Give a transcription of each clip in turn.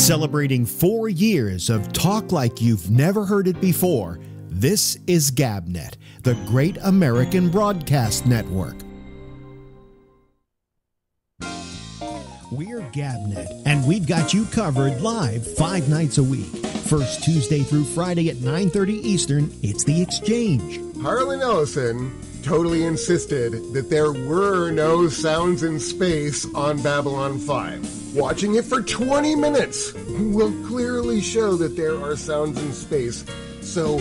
Celebrating 4 years of talk like you've never heard it before, this is GabNet, the Great American Broadcast Network. We're GabNet, and we've got you covered live 5 nights a week. First Tuesday through Friday at 9:30 Eastern, it's The Exchange. Harlan Ellison totally insisted that there were no sounds in space on Babylon 5. Watching it for 20 minutes will clearly show that there are sounds in space. So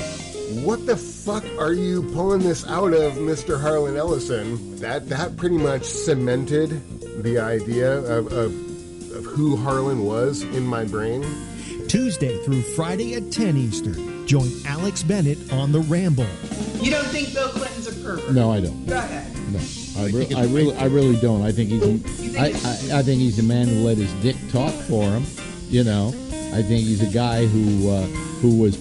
what the fuck are you pulling this out of, Mr. Harlan Ellison? That pretty much cemented the idea of who Harlan was in my brain. Tuesday through Friday at 10 Eastern, join Alex Bennett on the Ramble. You don't think Bill Clinton's a pervert? No, I don't. Go ahead. No, I really don't. I think I think he's a man who let his dick talk for him. You know, I think he's a guy who was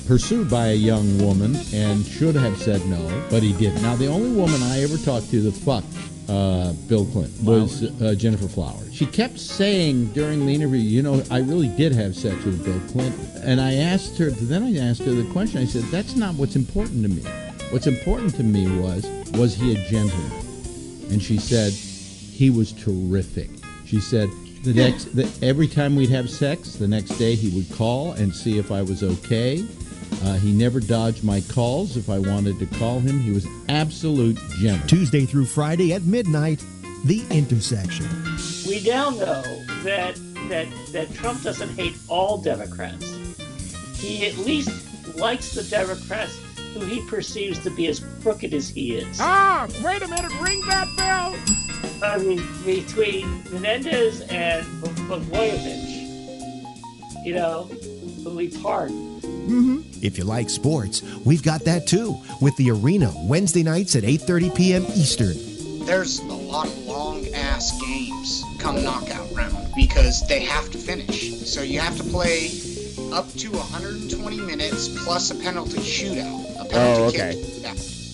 pursued by a young woman and should have said no, but he didn't. Now, the only woman I ever talked to that fucked Bill Clinton was Jennifer Flowers. She kept saying during the interview, you know, I really did have sex with Bill Clinton. And I asked her the question, I said, that's not what's important to me. What's important to me was he a gentleman? And she said, he was terrific. She said, every time we'd have sex, the next day he would call and see if I was okay. He never dodged my calls. If I wanted to call him, he was absolute gentleman. Tuesday through Friday at midnight, The Intersection. We now know that Trump doesn't hate all Democrats. He at least likes the Democrats who he perceives to be as crooked as he is. Ah, wait a minute, ring that bell! I mean, between Menendez and Blagojevich, you know, who he pardoned. Mm-hmm. If you like sports, we've got that too, with The Arena, Wednesday nights at 8:30 p.m. Eastern. There's a lot of long-ass games come knockout round because they have to finish. So you have to play up to 120 minutes plus a penalty shootout. A penalty kick. Yeah.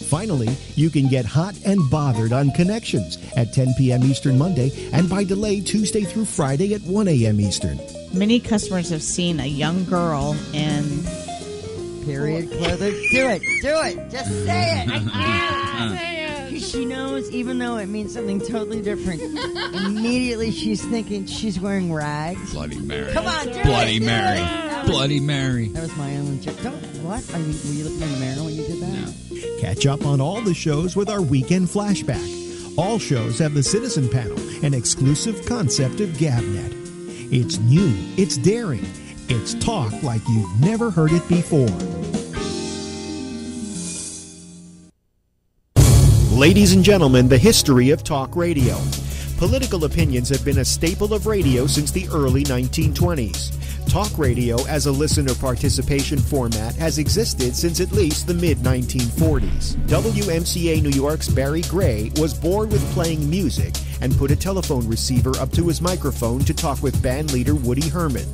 Finally, you can get hot and bothered on Connections at 10 p.m. Eastern Monday and by delay Tuesday through Friday at 1 a.m. Eastern. Many customers have seen a young girl in period clothing. Do it. Just say it. I can't say it. She knows, even though it means something totally different. Immediately she's thinking she's wearing rags. Bloody Mary. Come on, do Bloody it. Mary. Bloody Mary. That was my own joke. What? Were you looking in the mirror when you did that? No. Catch up on all the shows with our weekend flashback. All shows have the Citizen Panel, an exclusive concept of GabNet. It's new, it's daring, it's talk like you've never heard it before. Ladies and gentlemen, the history of talk radio. Political opinions have been a staple of radio since the early 1920s. Talk radio as a listener participation format has existed since at least the mid-1940s. WMCA New York's Barry Gray was bored with playing music and put a telephone receiver up to his microphone to talk with band leader Woody Herman.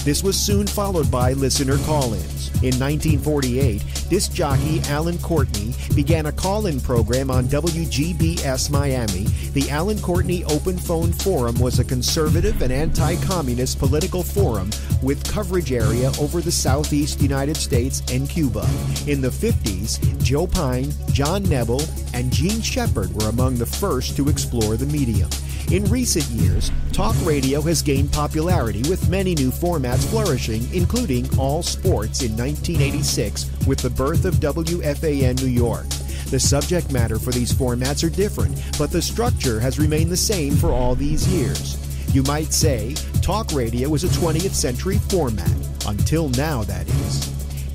This was soon followed by listener call-ins. In 1948, disc jockey Alan Courtney began a call-in program on WGBS Miami. The Alan Courtney Open Phone Forum was a conservative and anti-communist political forum with coverage area over the southeast United States and Cuba. In the 50s, Joe Pine, John Nebel, and Gene Shepard were among the first to explore the medium. In recent years, talk radio has gained popularity with many new formats flourishing, including All Sports in 1986 with the birth of WFAN New York. The subject matter for these formats are different, but the structure has remained the same for all these years. You might say, talk radio is a 20th century format. Until now, that is.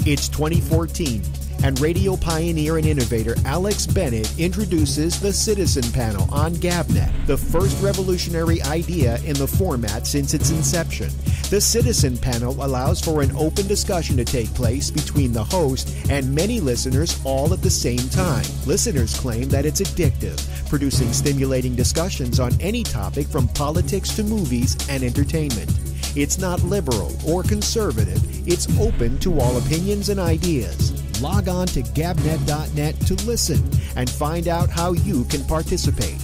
It's 2014. And radio pioneer and innovator Alex Bennett introduces the Citizen Panel on GabNet, the first revolutionary idea in the format since its inception. The Citizen Panel allows for an open discussion to take place between the host and many listeners all at the same time. Listeners claim that it's addictive, producing stimulating discussions on any topic from politics to movies and entertainment. It's not liberal or conservative. It's open to all opinions and ideas. Log on to gabnet.net to listen and find out how you can participate.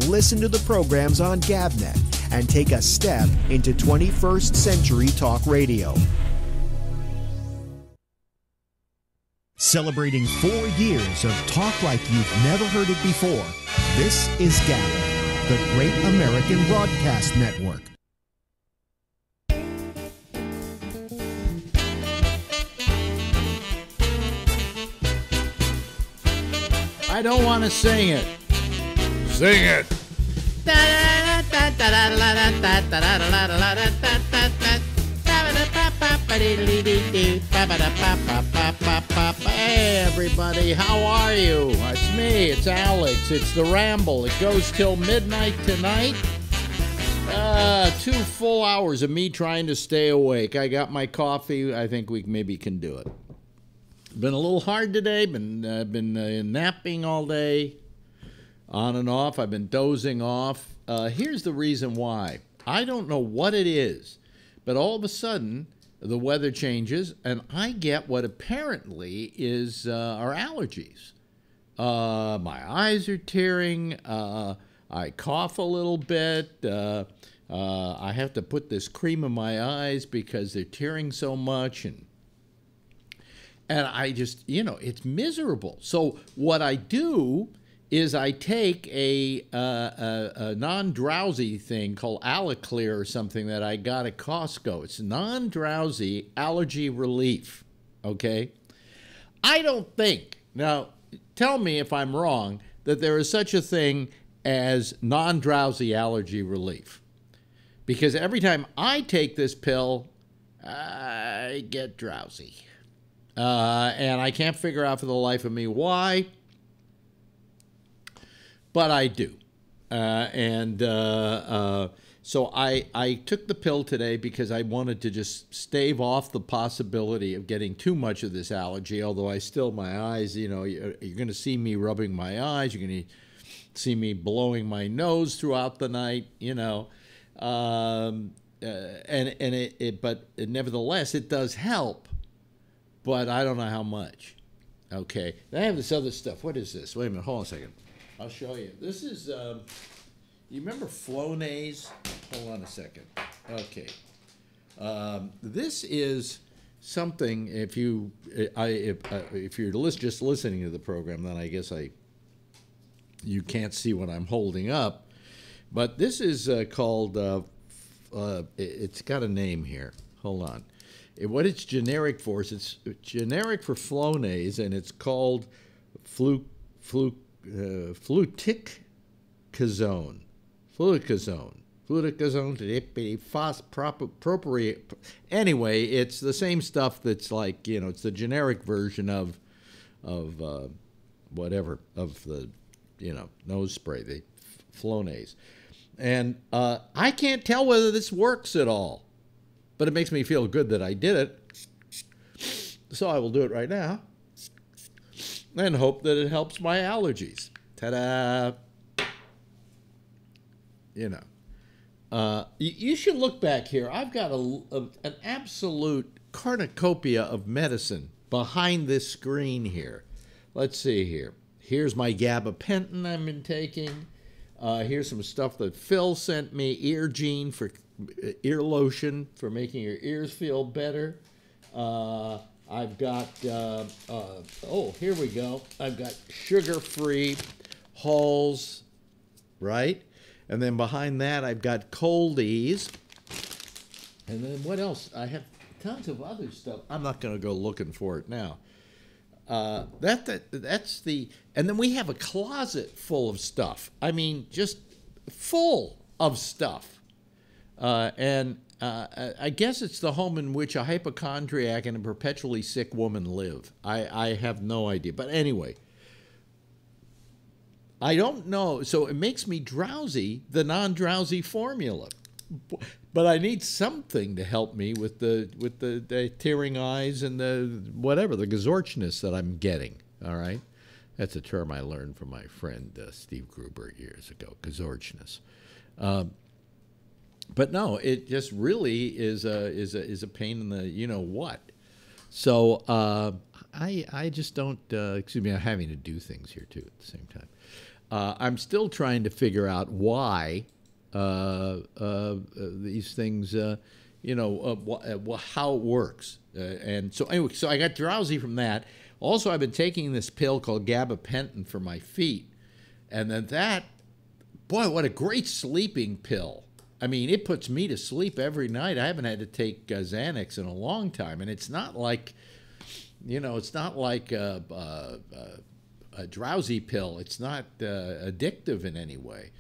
Listen to the programs on GabNet and take a step into 21st century talk radio. Celebrating 4 years of talk like you've never heard it before, this is GABA, the Great American Broadcast Network. I don't want to sing it. Sing it. Hey, everybody, how are you? It's me, it's Alex, it's the Ramble. It goes till midnight tonight. 2 full hours of me trying to stay awake. I got my coffee. I think we maybe can do it. Been a little hard today. Been napping all day, on and off. I've been dozing off. Here's the reason why. I don't know what it is, but all of a sudden the weather changes, and I get what apparently is are allergies. My eyes are tearing. I cough a little bit. I have to put this cream in my eyes because they're tearing so much, and I just, it's miserable. So what I do is I take a non-drowsy thing called Allerclear or something that I got at Costco. It's non-drowsy allergy relief, okay? I don't think, now tell me if I'm wrong, that there is such a thing as non-drowsy allergy relief. Because every time I take this pill, I get drowsy. And I can't figure out for the life of me why, but I do. So I took the pill today because I wanted to just stave off the possibility of getting too much of this allergy, although my eyes, you're going to see me rubbing my eyes, you're going to see me blowing my nose throughout the night, but nevertheless, it does help. But I don't know how much. Okay. I have this other stuff. What is this? Wait a minute. Hold on a second. I'll show you. This is, you remember Flonase? Hold on a second. Okay. This is something, if you're just listening to the program, then I guess you can't see what I'm holding up. But this is called, it's got a name here. Hold on. What it's generic for is it's generic for Flonase, and it's called Fluticasone. Anyway, it's the same stuff that's like, it's the generic version of whatever, of the, nose spray, the Flonase. And I can't tell whether this works at all. But it makes me feel good that I did it. So I will do it right now. And hope that it helps my allergies. Ta-da! You should look back here. I've got an absolute cornucopia of medicine behind this screen here. Let's see here. Here's my gabapentin I've been taking. Here's some stuff that Phil sent me. Eargene for ear lotion for making your ears feel better. I've got, here we go. I've got sugar-free Halls, right? And then behind that, I've got Coldies. And then what else? I have tons of other stuff. I'm not going to go looking for it now. That's the, and then we have a closet full of stuff. I mean, just full of stuff. I guess it's the home in which a hypochondriac and a perpetually sick woman live. I have no idea. But anyway, I don't know. So it makes me drowsy, the non-drowsy formula. But I need something to help me with the tearing eyes and the whatever, the gazorchness that I'm getting. All right? That's a term I learned from my friend Steve Gruber years ago, gazorchness. But no, it just really is a pain in the what. So I just don't. Excuse me, I'm having to do things here too at the same time. I'm still trying to figure out why these things, how it works. And so anyway, so I got drowsy from that. Also, I've been taking this pill called gabapentin for my feet. And then that, boy, what a great sleeping pill. I mean, it puts me to sleep every night. I haven't had to take Xanax in a long time. And it's not like, it's not like a drowsy pill. It's not addictive in any way.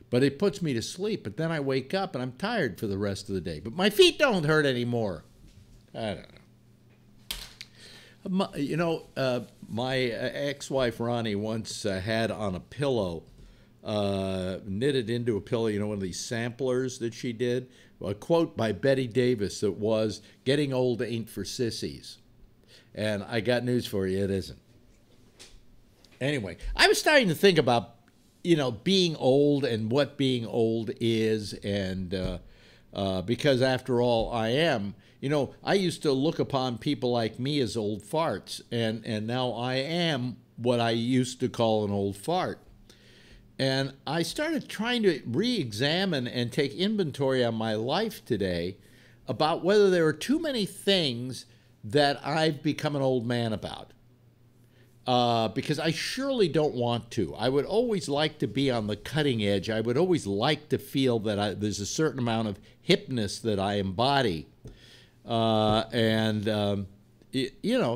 But it puts me to sleep. But then I wake up and I'm tired for the rest of the day. But my feet don't hurt anymore. I don't know. My ex-wife Ronnie once had on a pillow, knitted into a pillow, one of these samplers that she did, a quote by Betty Davis that was, "Getting old ain't for sissies." And I got news for you, it isn't. Anyway, I was starting to think about, being old and what being old is, and because after all, I am. I used to look upon people like me as old farts, and now I am what I used to call an old fart. And I started trying to re-examine and take inventory on my life today about whether there are too many things that I've become an old man about. Because I surely don't want to. I would always like to be on the cutting edge. I would always like to feel that there's a certain amount of hipness that I embody.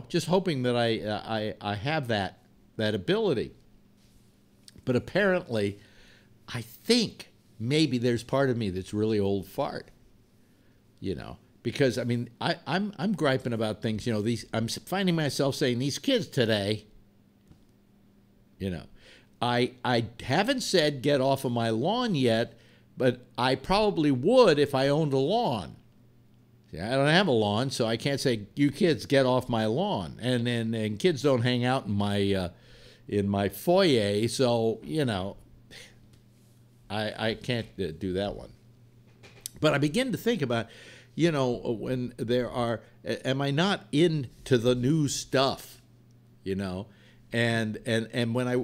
Just hoping that I have that ability. But apparently, I think maybe there's part of me that's really old fart. Because I mean, I'm griping about things. I'm finding myself saying these kids today. I haven't said get off of my lawn yet, but I probably would if I owned a lawn. I don't have a lawn, so I can't say, you kids, get off my lawn. And kids don't hang out in my foyer, so, I can't do that one. But I begin to think about, when there are, am I not into the new stuff, And when I,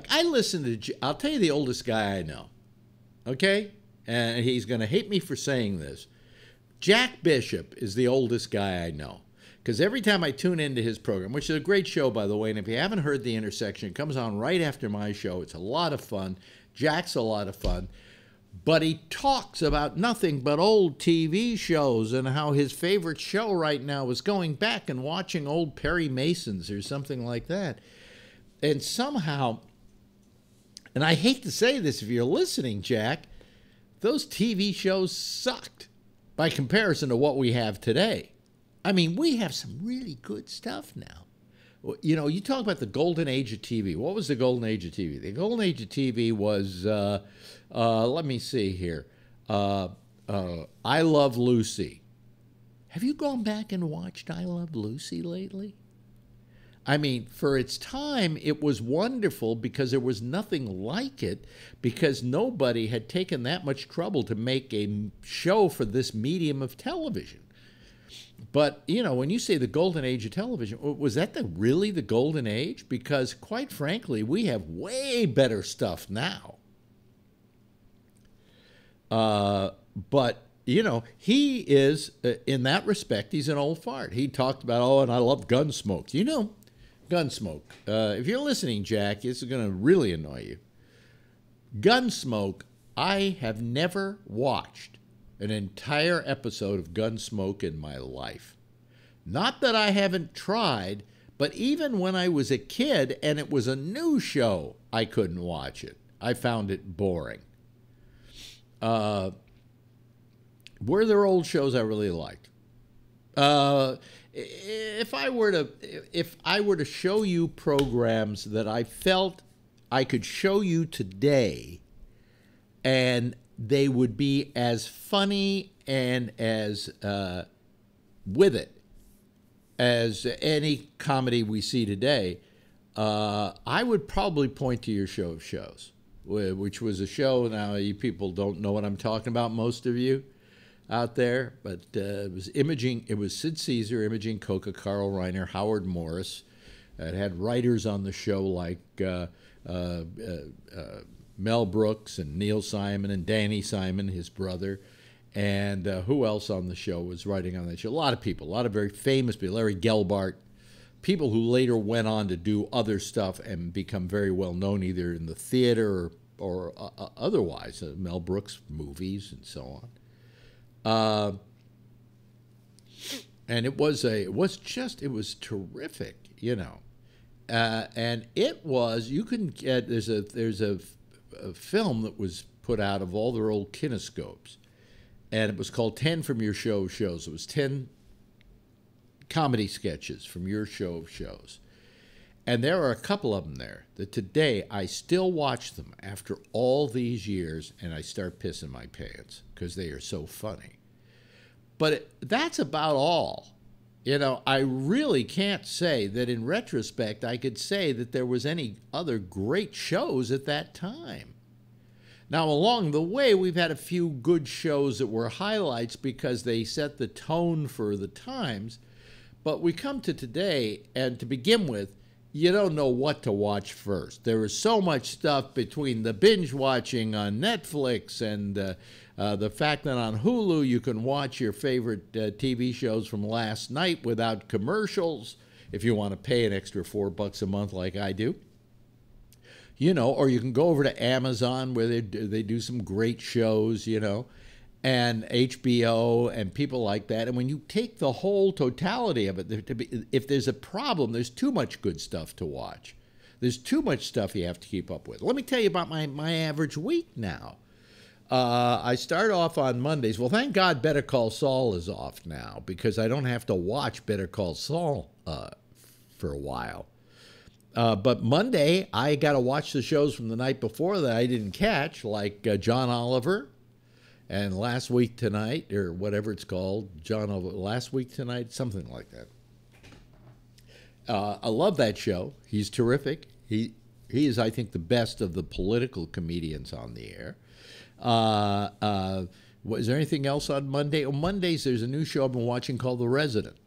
I listen to, I'll tell you the oldest guy I know, okay? And he's going to hate me for saying this. Jack Bishop is the oldest guy I know. Because every time I tune into his program, which is a great show, by the way, and if you haven't heard The Intersection, it comes on right after my show. It's a lot of fun. Jack's a lot of fun. But he talks about nothing but old TV shows and how his favorite show right now is going back and watching old Perry Masons or something like that. And somehow, and I hate to say this if you're listening, Jack, those TV shows sucked by comparison to what we have today. I mean, we have some really good stuff now. You talk about the golden age of TV. What was the golden age of TV? The golden age of TV was, let me see here, I Love Lucy. Have you gone back and watched I Love Lucy lately? I mean, for its time, it was wonderful because there was nothing like it, because nobody had taken that much trouble to make a show for this medium of television. But, when you say the golden age of television, was that really the golden age? Because, quite frankly, we have way better stuff now. But, he is, in that respect, he's an old fart. He talked about, and I love Gunsmoke. Gunsmoke. If you're listening, Jack, this is going to really annoy you. Gunsmoke, I have never watched an entire episode of Gunsmoke in my life. Not that I haven't tried, but even when I was a kid and it was a new show, I couldn't watch it. I found it boring. Were there old shows I really liked? If I were to show you programs that I felt I could show you today, and they would be as funny and as with it as any comedy we see today, I would probably point to your show of shows, which was a show. Now, you people don't know what I'm talking about, most of you out there, but it was Imaging. It was Sid Caesar, Imaging Coca, Carl Reiner, Howard Morris. It had writers on the show like Mel Brooks and Neil Simon and Danny Simon, his brother. And who else on the show was writing on that show? A lot of people, a lot of very famous people. Larry Gelbart, people who later went on to do other stuff and become very well known either in the theater or otherwise. Mel Brooks movies and so on. And it was terrific, you know. And it was, you can get, there's a film that was put out of all their old kinescopes. And it was called 10 from Your Show of Shows. It was 10 comedy sketches from your show of shows. And there are a couple of them there that today I still watch them after all these years, and I start pissing my pants because they are so funny. But that's about all. You know, I really can't say that in retrospect I could say that there was any other great shows at that time. Now, along the way, we've had a few good shows that were highlights because they set the tone for the times. But we come to today, and to begin with, you don't know what to watch first. There is so much stuff between the binge watching on Netflix and the fact that on Hulu you can watch your favorite TV shows from last night without commercials if you want to pay an extra $4 a month like I do. You know, or you can go over to Amazon where they do some great shows, you know, and HBO and people like that. And when you take the whole totality of it, if there's a problem, there's too much good stuff to watch. There's too much stuff you have to keep up with. Let me tell you about my average week now. I start off on Mondays. Well, thank God Better Call Saul is off now because I don't have to watch Better Call Saul for a while. But Monday, I got to watch the shows from the night before that I didn't catch, like John Oliver and Last Week Tonight, or whatever it's called, John Oliver, Last Week Tonight, something like that. I love that show. He's terrific. He is, I think, the best of the political comedians on the air. Is there anything else on Monday? On Mondays, there's a new show I've been watching called The Resident.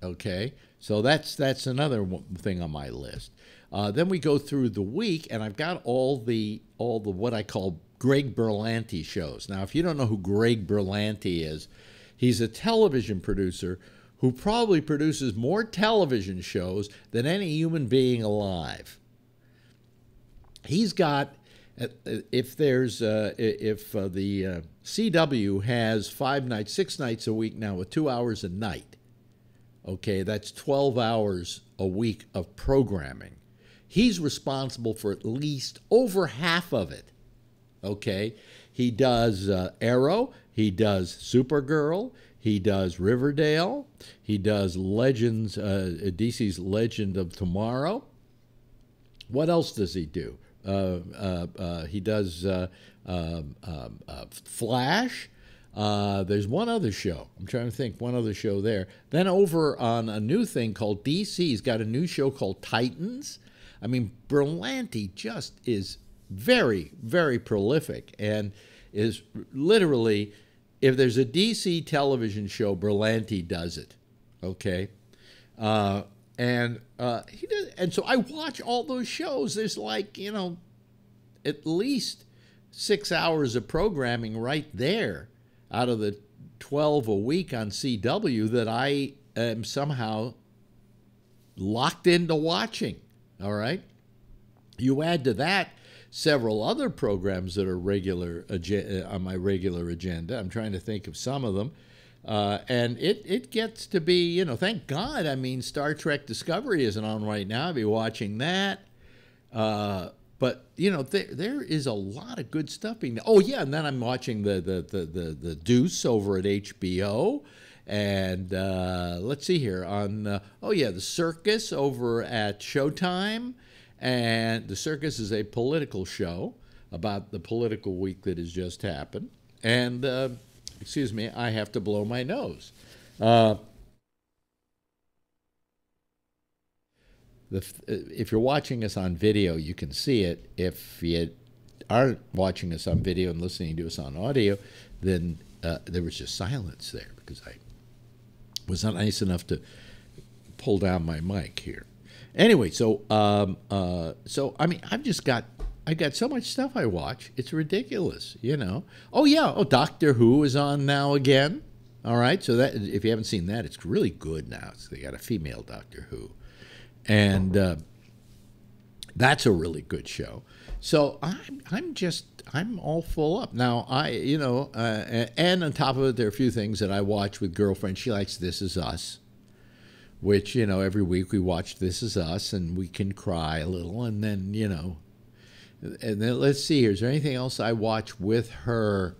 Okay, so that's another thing on my list. Then we go through the week, and I've got all the what I call Greg Berlanti shows. Now, if you don't know who Greg Berlanti is, he's a television producer who probably produces more television shows than any human being alive. He's got, if the CW has 6 nights a week now with 2 hours a night. Okay, that's 12 hours a week of programming. He's responsible for at least over half of it. Okay, he does Arrow, he does Supergirl, he does Riverdale, he does Legends, DC's Legend of Tomorrow. What else does he do? He does Flash. There's one other show. I'm trying to think, one other show there. Then over on a new thing called DC, he's got a new show called Titans. I mean, Berlanti just is very, very prolific and is literally, if there's a DC television show, Berlanti does it. Okay? And so I watch all those shows. There's like, you know, at least 6 hours of programming right there out of the 12 a week on CW that I am somehow locked into watching. All right? You add to that several other programs that are on my regular agenda. I'm trying to think of some of them. And it gets to be, you know, thank God. I mean, Star Trek Discovery isn't on right now. I'll be watching that. But, you know, there is a lot of good stuff being. Oh, yeah, and then I'm watching the Deuce over at HBO. And let's see here on, The Circus over at Showtime. And The Circus is a political show about the political week that has just happened. And, excuse me, I have to blow my nose. If you're watching us on video, you can see it. If you aren't watching us on video and listening to us on audio, then there was just silence there because I was not nice enough to pull down my mic here. Anyway, so I mean, I've just got I got so much stuff I watch. It's ridiculous, you know. Oh, yeah. Oh, Doctor Who is on now again. All right. So that if you haven't seen that, it's really good now. They got a female Doctor Who. And that's a really good show. So I'm all full up. Now, and on top of it, there are a few things that I watch with girlfriend. She likes This Is Us, which, you know, every week we watch This Is Us, and we can cry a little, and then, you know, and then let's see here. Is there anything else I watch with her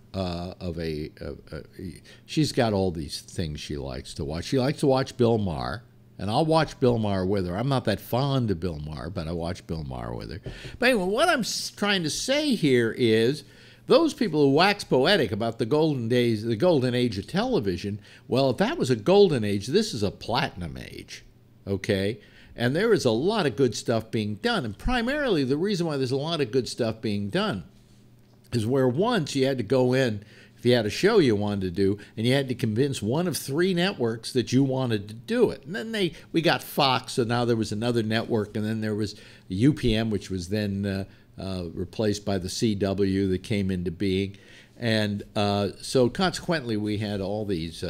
she's got all these things she likes to watch. She likes to watch Bill Maher, and I'll watch Bill Maher with her. I'm not that fond of Bill Maher, but I watch Bill Maher with her. But anyway, what I'm trying to say here is those people who wax poetic about the golden days, the golden age of television, well, if that was a golden age, this is a platinum age, okay? And there is a lot of good stuff being done. And primarily the reason why there's a lot of good stuff being done is where once you had to go in, if you had a show you wanted to do, and you had to convince one of 3 networks that you wanted to do it. And then we got Fox, so now there was another network, and then there was UPN, which was then replaced by the CW that came into being. And so consequently, we had all these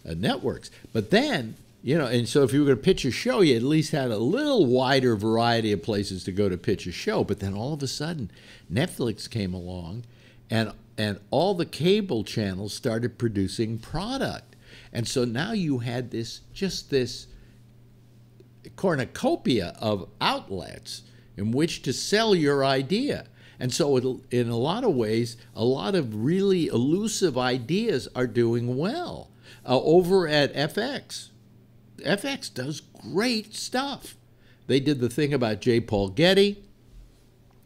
networks. But then, you know, and so if you were going to pitch a show, you at least had a little wider variety of places to go to pitch a show. But then all of a sudden, Netflix came along, and all the cable channels started producing product. And so now you had this cornucopia of outlets in which to sell your idea. And so in a lot of ways, a lot of really elusive ideas are doing well. Over at FX. FX does great stuff. They did the thing about J. Paul Getty.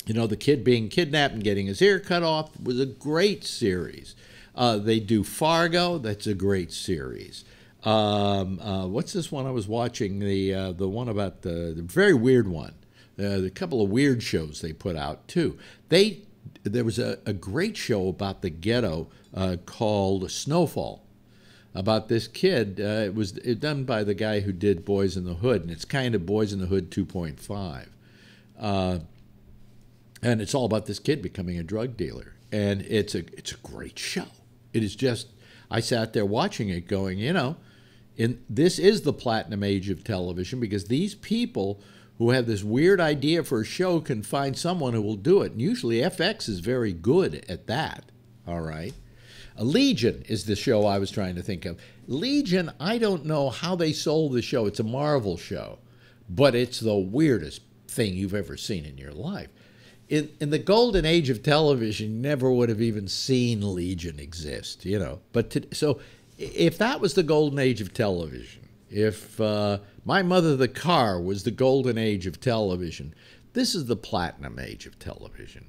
You know, the kid being kidnapped and getting his ear cut off was a great series. They do Fargo. That's a great series. What's this one I was watching? The one about the very weird one. The couple of weird shows they put out too. There was a great show about the ghetto called Snowfall, about this kid. It was done by the guy who did Boys in the Hood, and it's kind of Boys in the Hood 2.5. And it's all about this kid becoming a drug dealer. And it's a great show. It is just, I sat there watching it going, you know, this is the platinum age of television, because these people who have this weird idea for a show can find someone who will do it. And usually FX is very good at that, all right? Legion is the show I was trying to think of. Legion, I don't know how they sold the show. It's a Marvel show, but it's the weirdest thing you've ever seen in your life. In the golden age of television, you never would have even seen Legion exist, you know. So if that was the golden age of television, if My Mother the Car was the golden age of television, this is the platinum age of television.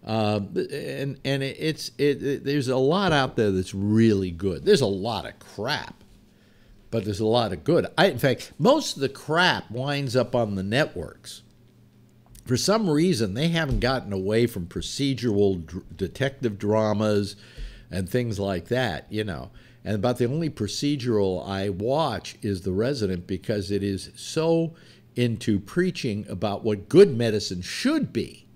And there's a lot out there that's really good. There's a lot of crap, but there's a lot of good. In fact, most of the crap winds up on the networks. For some reason, they haven't gotten away from procedural detective dramas and things like that, you know. And about the only procedural I watch is The Resident, because it is so into preaching about what good medicine should be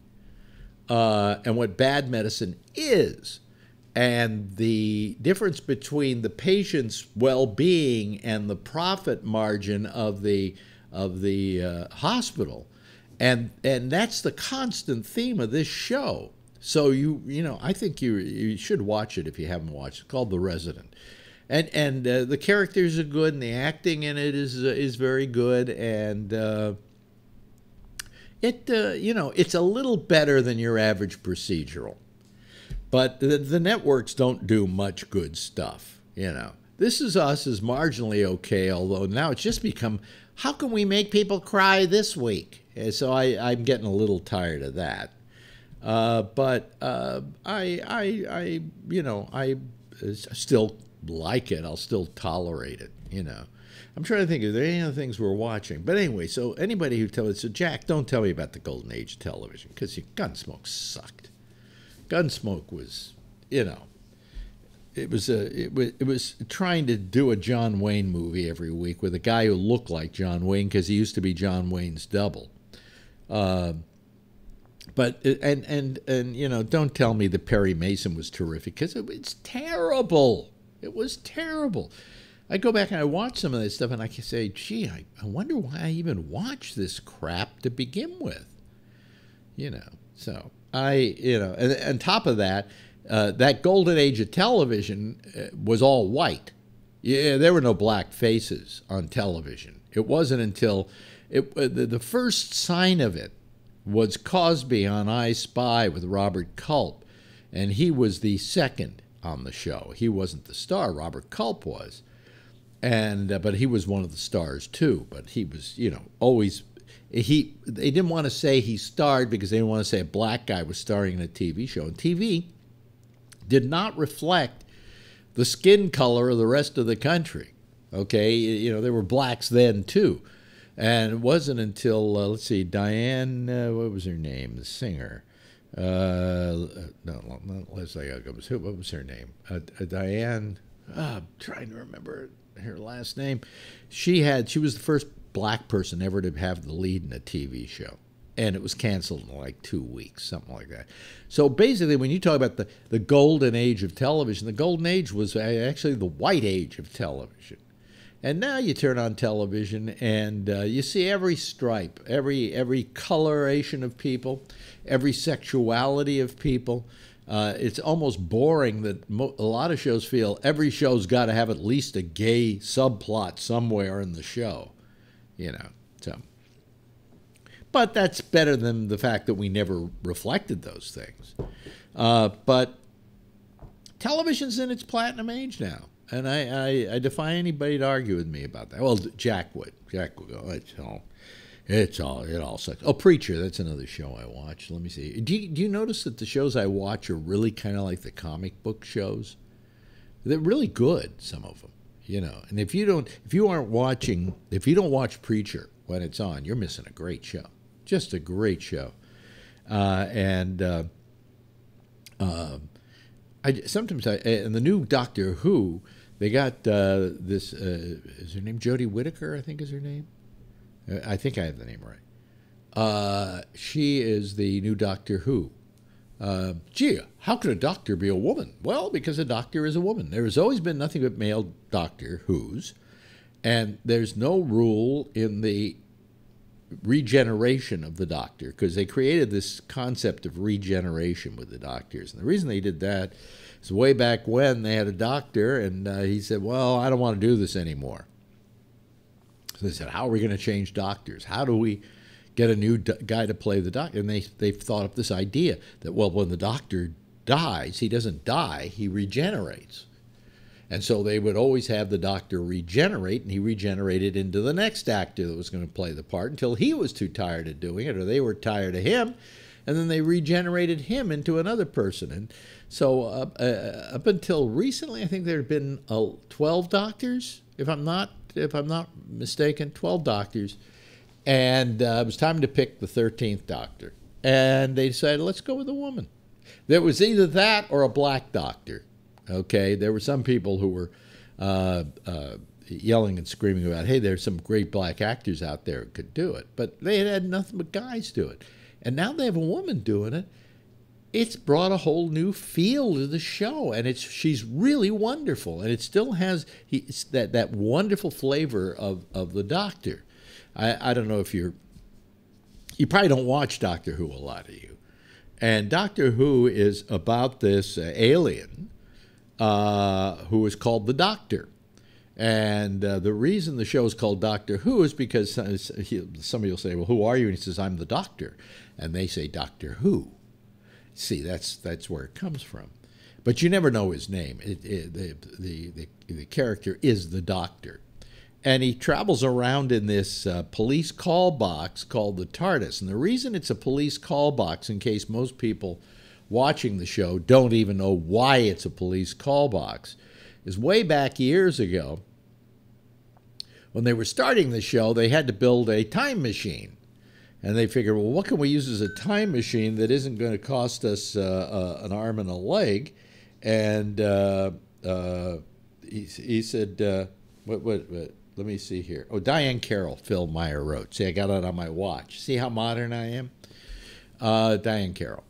and what bad medicine is, and the difference between the patient's well-being and the profit margin of the hospital. And that's the constant theme of this show. So you know, I think you should watch it if you haven't watched it. It's called The Resident, and the characters are good, and the acting in it is very good, and you know, it's a little better than your average procedural. But the networks don't do much good stuff. You know, This Is Us is marginally okay, although now it's just become, how can we make people cry this week? So I'm getting a little tired of that. But I still like it. I'll still tolerate it, you know. I'm trying to think, are there any other things we're watching? But anyway, so anybody who tells, so Jack, don't tell me about the golden age of television, because Gunsmoke sucked. Gunsmoke was, you know, it was trying to do a John Wayne movie every week with a guy who looked like John Wayne, because he used to be John Wayne's double. But and you know, don't tell me that Perry Mason was terrific, because it's terrible. It was terrible. I go back and I watch some of this stuff, and I can say, gee, I wonder why I even watched this crap to begin with. You know, so and on top of that, that golden age of television was all white. Yeah, there were no black faces on television. It wasn't until the first sign of it was Cosby on I Spy with Robert Culp, and he was the second on the show. He wasn't the star. Robert Culp was, and but he was one of the stars too. But he was, you know, always they didn't want to say he starred because they didn't want to say a black guy was starring in a TV show. And TV did not reflect the skin color of the rest of the country. Okay, you know, there were blacks then too. And it wasn't until, let's see, Diane, what was her name? The singer. No, not Leslie Uggams. What was her name? Diane, I'm trying to remember her last name. She was the first black person ever to have the lead in a TV show. And it was canceled in like 2 weeks, something like that. So basically, when you talk about the golden age of television, the golden age was actually the white age of television. And now you turn on television and you see every stripe, every coloration of people, every sexuality of people. It's almost boring that a lot of shows feel every show's got to have at least a gay subplot somewhere in the show, you know. So, but that's better than the fact that we never reflected those things. But television's in its platinum age now. And I defy anybody to argue with me about that. Well, Jack would. Jack would go, it all sucks. Oh, Preacher, that's another show I watch. Let me see. Do you notice that the shows I watch are really kind of like the comic book shows? They're really good, some of them, you know. And if you don't watch Preacher when it's on, you're missing a great show. Just a great show. And the new Doctor Who, they got this, is her name Jodie Whittaker, I think is her name? I think I have the name right. She is the new Doctor Who. Gee, how could a doctor be a woman? Well, because a doctor is a woman. There has always been nothing but male Doctor Who's, and there's no rule in the regeneration of the Doctor, because they created this concept of regeneration with the doctors. And the reason they did that is way back when they had a doctor, and he said, well, I don't want to do this anymore. So they said, how are we going to change doctors? How do we get a new guy to play the doctor? And they've thought up this idea that, well, when the doctor dies, he doesn't die, he regenerates. And so they would always have the doctor regenerate, and he regenerated into the next actor that was going to play the part until he was too tired of doing it, or they were tired of him, and then they regenerated him into another person. And so up until recently, I think there have been 12 doctors, if I'm not mistaken, 12 doctors, and it was time to pick the 13th doctor. And they decided, let's go with a woman. There was either that or a black doctor. Okay, there were some people who were yelling and screaming about, hey, there's some great black actors out there who could do it. But they had nothing but guys do it. And now they have a woman doing it. It's brought a whole new feel to the show, and she's really wonderful. And it still has that wonderful flavor of the Doctor. I don't know if you probably don't watch Doctor Who, a lot of you. And Doctor Who is about this alien who is called the Doctor. And the reason the show is called Doctor Who is because somebody will say, well, who are you? And he says, I'm the Doctor. And they say, Doctor Who. See, that's where it comes from. But you never know his name. The character is the Doctor. And he travels around in this police call box called the TARDIS. And the reason it's a police call box, in case most people watching the show don't even know why it's a police call box, is way back years ago, when they were starting the show, they had to build a time machine. And they figured, well, what can we use as a time machine that isn't going to cost us an arm and a leg? And he said, let me see here. Oh, Diane Carroll, Phil Meyer wrote. See, I got it on my watch. See how modern I am? Diane Carroll.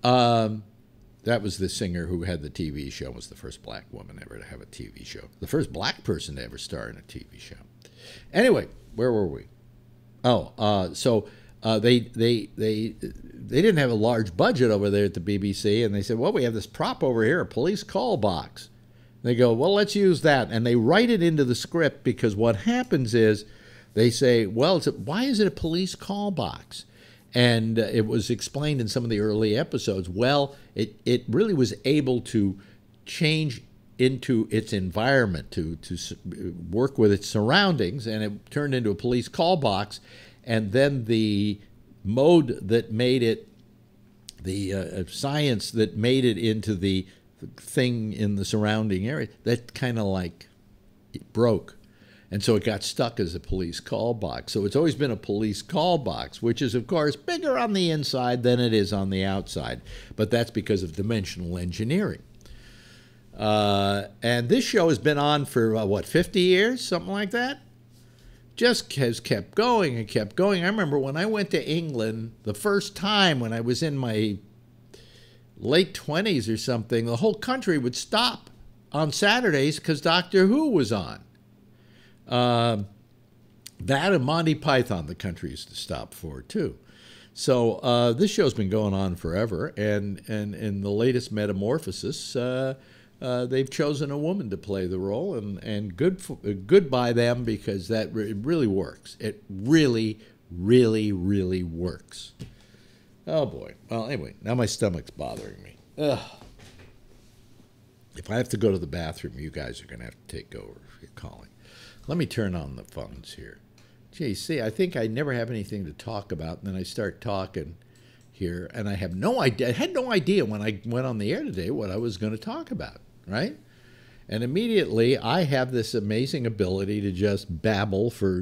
That was the singer who had the TV show, was the first black woman ever to have a TV show. The first black person to ever star in a TV show. Anyway, where were we? So they didn't have a large budget over there at the BBC, and they said, well, we have this prop over here, a police call box. They go, well, let's use that. And they write it into the script, because what happens is they say, well, why is it a police call box? And it was explained in some of the early episodes. Well, it really was able to change into its environment, to work with its surroundings, and it turned into a police call box. And then the mode that made it, the science that made it into the thing in the surrounding area, that kind of like it broke. And so it got stuck as a police call box. So it's always been a police call box, which is, of course, bigger on the inside than it is on the outside. But that's because of dimensional engineering. And this show has been on for, 50 years? Something like that? Just has kept going and kept going. I remember when I went to England the first time, when I was in my late 20s or something, the whole country would stop on Saturdays because Doctor Who was on. That and Monty Python, the country used to stop for, too. So this show's been going on forever, and in the latest metamorphosis, they've chosen a woman to play the role, and good by them, because it really works. It really, really, really works. Oh, boy. Well, anyway, now my stomach's bothering me. Ugh. If I have to go to the bathroom, you guys are going to have to take over if you're calling. Let me turn on the phones here. Gee, see, I think I never have anything to talk about, and then I start talking here, and I have no idea. I had no idea when I went on the air today what I was going to talk about, right? And immediately I have this amazing ability to just babble for,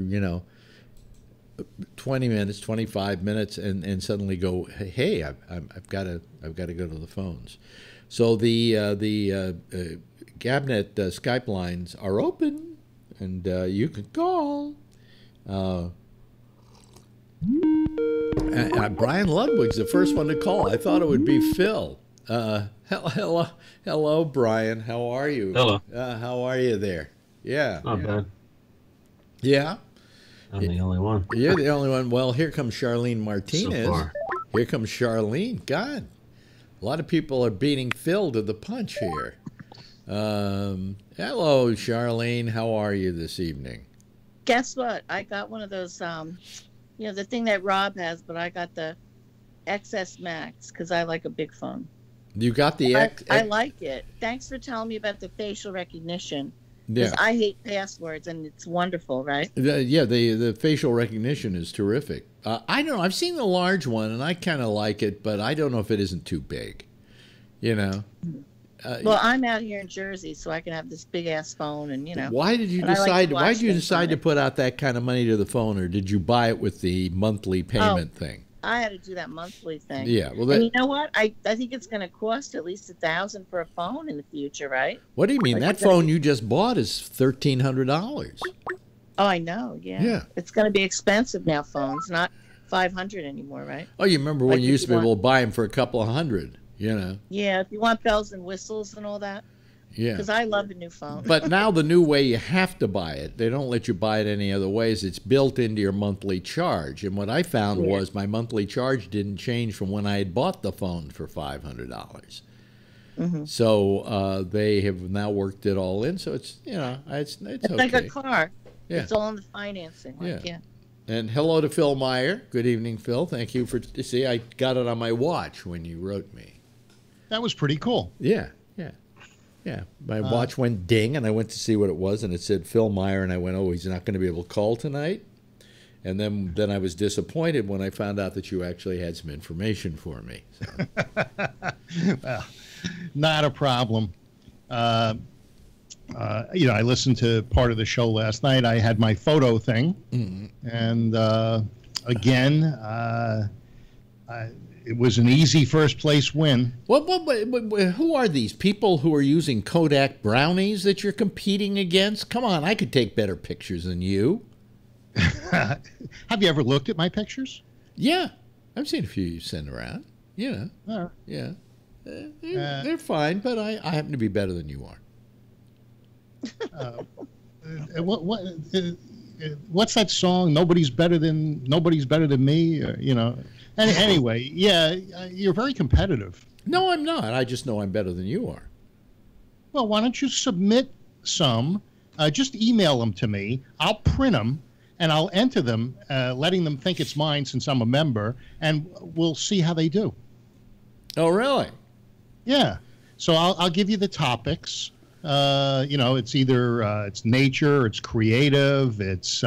20 minutes, 25 minutes, and suddenly go, hey, I've got to go to the phones. So the Gabnet Skype lines are open. And you can call. Brian Ludwig's the first one to call. I thought it would be Phil. Hello, Brian. How are you? Hello. How are you there? Yeah. Not bad. Yeah? I'm the only one. You're the only one. Well, here comes Charlene Martinez. So far. Here comes Charlene. God, a lot of people are beating Phil to the punch here. Hello, Charlene. How are you this evening? Guess what? I got one of those, the thing that Rob has, but I got the XS Max because I like a big phone. You got the I like it. Thanks for telling me about the facial recognition. Because I hate passwords, and it's wonderful, right? The facial recognition is terrific. I don't know. I've seen the large one, and I kind of like it, but I don't know if it isn't too big. Well, I'm out here in Jersey, so I can have this big ass phone, and Why did you decide? Why did you decide to put out that kind of money to the phone, or did you buy it with the monthly payment thing? I had to do that monthly thing. Yeah, well, and you know what? I think it's going to cost at least $1,000 for a phone in the future, right? What do you mean? That phone you just bought is $1,300. Oh, I know. Yeah. It's going to be expensive now. Phones, not $500 anymore, right? Oh, you remember when you used to be able to buy them for a couple of hundred? Yeah, if you want bells and whistles and all that. Yeah. Because I love a new phone. But now the new way you have to buy it, they don't let you buy it any other ways. It's built into your monthly charge. And what I found was my monthly charge didn't change from when I had bought the phone for $500. Mm-hmm. So they have now worked it all in. So it's, it's okay. Like a car. Yeah. It's all in the financing. And hello to Phil Meyer. Good evening, Phil. Thank you for, see, I got it on my watch when you wrote me. That was pretty cool. Yeah. My watch went ding, and I went to see what it was, and it said Phil Meyer, and I went, oh, he's not going to be able to call tonight? And then I was disappointed when I found out that you actually had some information for me. So. Well, not a problem. I listened to part of the show last night. I had my photo thing, and again, it was an easy first place win. Who are these people who are using Kodak brownies that you're competing against? Come on, I could take better pictures than you. Have you ever looked at my pictures? Yeah. I've seen a few you send around. You know. Yeah. They're fine, but I happen to be better than you are. What's that song? Nobody's better than me. You know. Anyway, yeah, you're very competitive. No, I'm not. I just know I'm better than you are. Well, why don't you submit some? Just email them to me. I'll print them and I'll enter them, letting them think it's mine since I'm a member, and we'll see how they do. Oh, really? Yeah. So I'll give you the topics. You know, it's either it's nature, it's creative, it's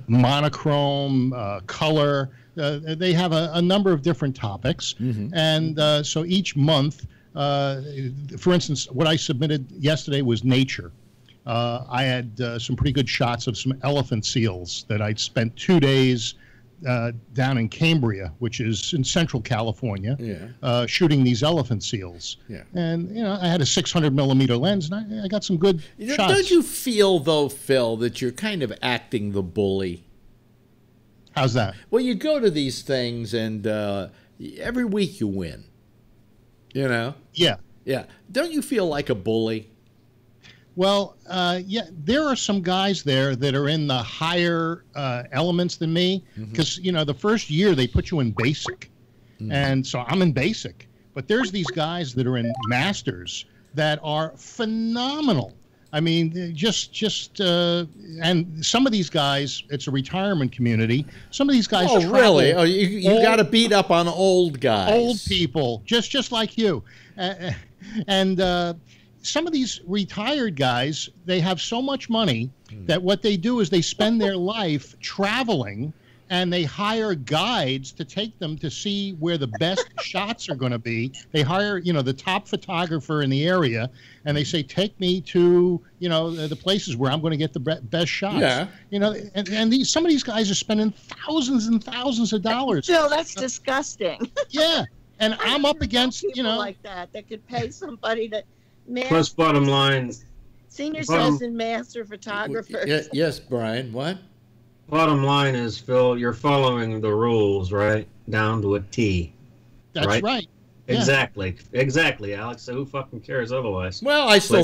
monochrome, color. They have a number of different topics. Mm-hmm. And so each month, for instance, what I submitted yesterday was nature. I had some pretty good shots of some elephant seals that I'd spent 2 days down in Cambria, which is in central California, shooting these elephant seals. Yeah. And, you know, I had a 600 millimeter lens, and I got some good shots. Don't you feel, though, Phil, that you're kind of acting the bully? How's that? Well, you go to these things, and every week you win. You know? Yeah. Yeah. Don't you feel like a bully? Well, yeah, there are some guys there that are in the higher elements than me, because, you know, the first year they put you in basic. And so I'm in basic. But there's these guys that are in masters that are phenomenal. I mean, and some of these guys, it's a retirement community. Some of these guys travel. Really? Oh, you got to beat up on old guys. Old people, just like you. And some of these retired guys, they have so much money that what they do is they spend their life traveling, and they hire guides to take them to see where the best shots are going to be. They hire, you know, the top photographer in the area, and they say, take me to, you know, the places where I'm going to get the best shots. Yeah. You know, and some of these guys are spending thousands and thousands of dollars. Phil, that's disgusting. Yeah. And I'm up against, you know. Like that could pay somebody to. Plus, bottom line. Senior citizen master photographers. Yes, Brian. What? Bottom line is, Phil, you're following the rules, right? Down to a T. That's right. Yeah. Exactly, Alex. So who fucking cares otherwise? Well, I still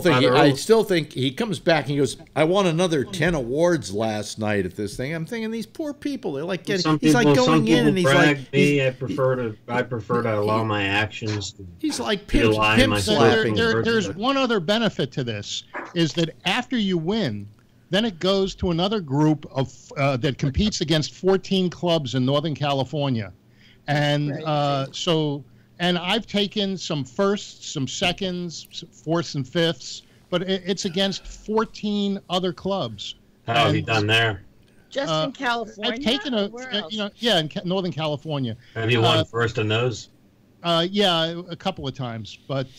think he comes back and he goes, I won another 10 awards last night at this thing. I'm thinking these poor people, they're like getting. He's like going in and he's like. I prefer to allow my actions. He's like pimp slapping. There's one other benefit to this, is that after you win, then it goes to another group of that competes against 14 clubs in Northern California, and so. And I've taken some firsts, some seconds, some fourths and fifths, but it's against 14 other clubs. How have you done there? Just in California? I've taken in Northern California. Have you won first in those? Yeah, a couple of times, but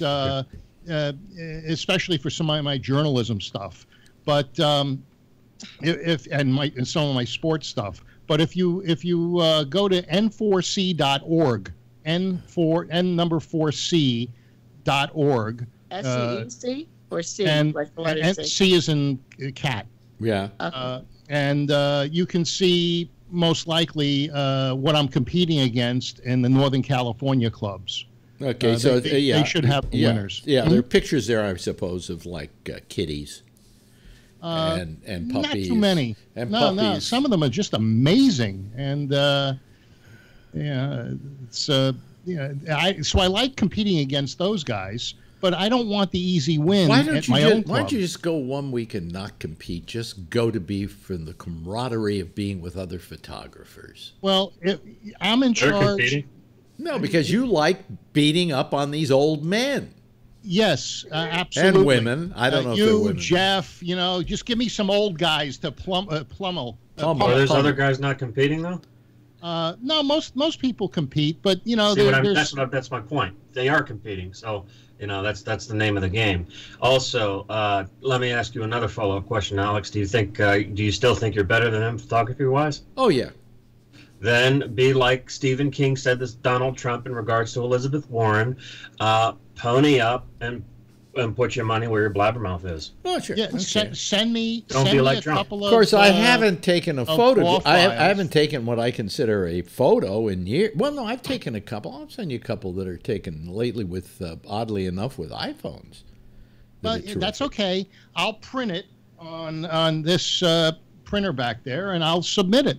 especially for some of my journalism stuff. But and some of my sports stuff. But if you go to n4c.org. n4c.org. SEC or C? And C is in cat. Yeah. And you can see most likely what I'm competing against in the Northern California clubs. Okay, so they should have winners. Yeah, there are pictures there, I suppose, of like kitties and puppies. Not too many. And no, puppies. No, some of them are just amazing, and it's so I like competing against those guys, but I don't want the easy win at my own club. Why don't you just go 1 week and not compete? Just go to be for the camaraderie of being with other photographers. Well, I'm in charge. No, because you like beating up on these old men. Yes, absolutely. And women. I don't know if they're women. Jeff, just give me some old guys to pummel. Are those other guys not competing, though? No, most people compete, but that's my point. They are competing, so that's the name of the game. Also, let me ask you another follow-up question, Alex. Do you still think you're better than him photography-wise? Oh yeah. Then be like Stephen King said this Donald Trump in regards to Elizabeth Warren. Pony up and and put your money where your blabbermouth is. Oh, sure. Yeah, Okay. send me. Don't send be me like a Trump. couple Of course, I haven't taken a photo. raw I files. haven't taken what I consider a photo in years. Well, no, I've taken a couple. I'll send you a couple that are taken lately with, oddly enough, with iPhones. But that's okay. I'll print it on this printer back there, and I'll submit it.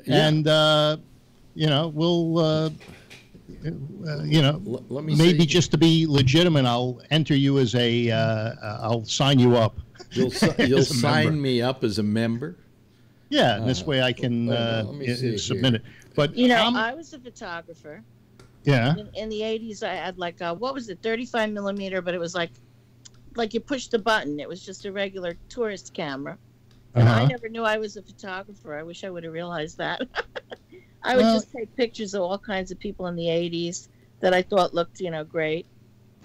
Yeah. And we'll. Let me maybe see. just to be legitimate, I'll enter you as a. I'll sign you up. You'll sign me up as a member. Yeah, this way I can let me see submit here. it. But I was a photographer. Yeah. In the 80s, I had like what was it, 35 millimeter, but it was like you push the button. It was just a regular tourist camera. And I never knew I was a photographer. I wish I would have realized that. I would just take pictures of all kinds of people in the 80s that I thought looked, great.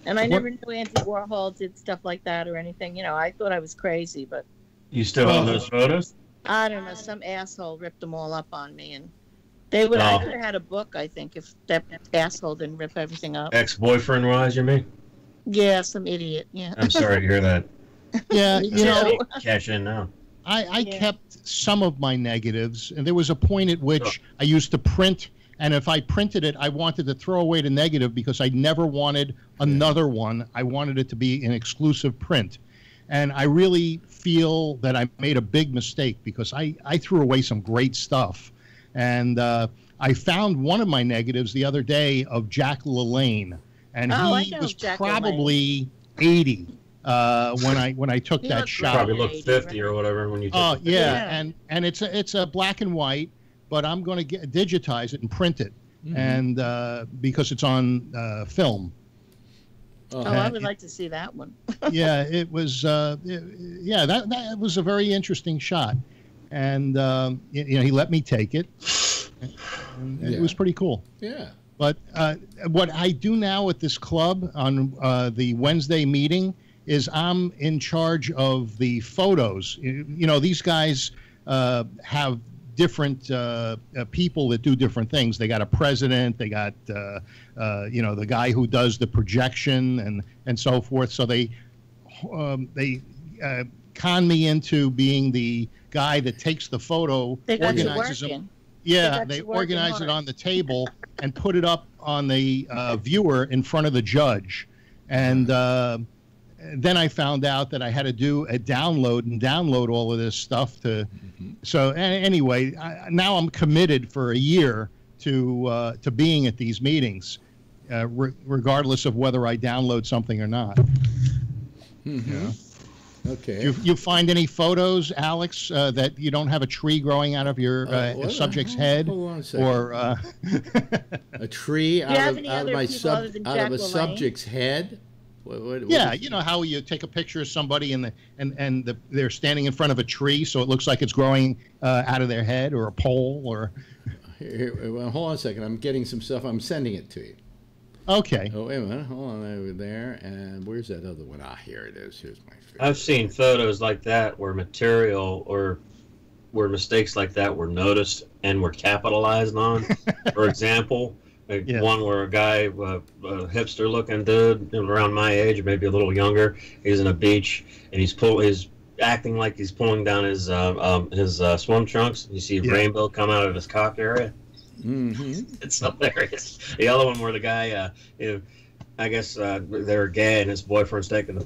And I never knew Andy Warhol did stuff like that or anything. I thought I was crazy, but... You still own those photos? I don't know. Some asshole ripped them all up on me. And they would. I could have had a book, I think, if that asshole didn't rip everything up. Ex-boyfriend-wise, you mean? Yeah, some idiot, yeah. I'm sorry to hear that. Yeah, Cash in now. I kept some of my negatives, and there was a point at which I used to print, and if I printed it, I wanted to throw away the negative because I never wanted another one. I wanted it to be an exclusive print. And I really feel that I made a big mistake because I threw away some great stuff. And I found one of my negatives the other day of Jack LaLanne, and he was probably 80. When I took that shot, probably looked 50 or whatever when you took it. Yeah, and it's a black and white, but I'm going to digitize it and print it, and because it's on film. I would like to see that one. Yeah, it was. That was a very interesting shot, and he let me take it. And it was pretty cool. Yeah. But what I do now at this club on the Wednesday meeting is I'm in charge of the photos. These guys have different people that do different things. They got a president. They got the guy who does the projection and so forth. So they con me into being the guy that takes the photo, they got organizes you them. working. Yeah, they organize it on the table and put it up on the viewer in front of the judge. And then I found out that I had to do a download all of this stuff to. So anyway, now I'm committed for a year to being at these meetings, regardless of whether I download something or not. Yeah. Okay. You find any photos, Alex, that you don't have a tree growing out of your subject's head, hold on a second. or a tree out of a subject's head? Yeah, you know how you take a picture of somebody and they're standing in front of a tree, so it looks like it's growing out of their head, or a pole, or. Well, hold on a second. I'm getting some stuff. I'm sending it to you. Okay. Oh, wait a minute. Hold on over there. And where's that other one? Here it is. Here's my favorite. I've seen photos like that where material or where mistakes like that were noticed and were capitalized on. For example, one where a guy, a hipster-looking dude around my age, or maybe a little younger, he's in a beach and he's acting like he's pulling down his swim trunks. You see rainbow come out of his cock area. Mm-hmm. It's hilarious. The other one where the guy, I guess they were gay and his boyfriend's taking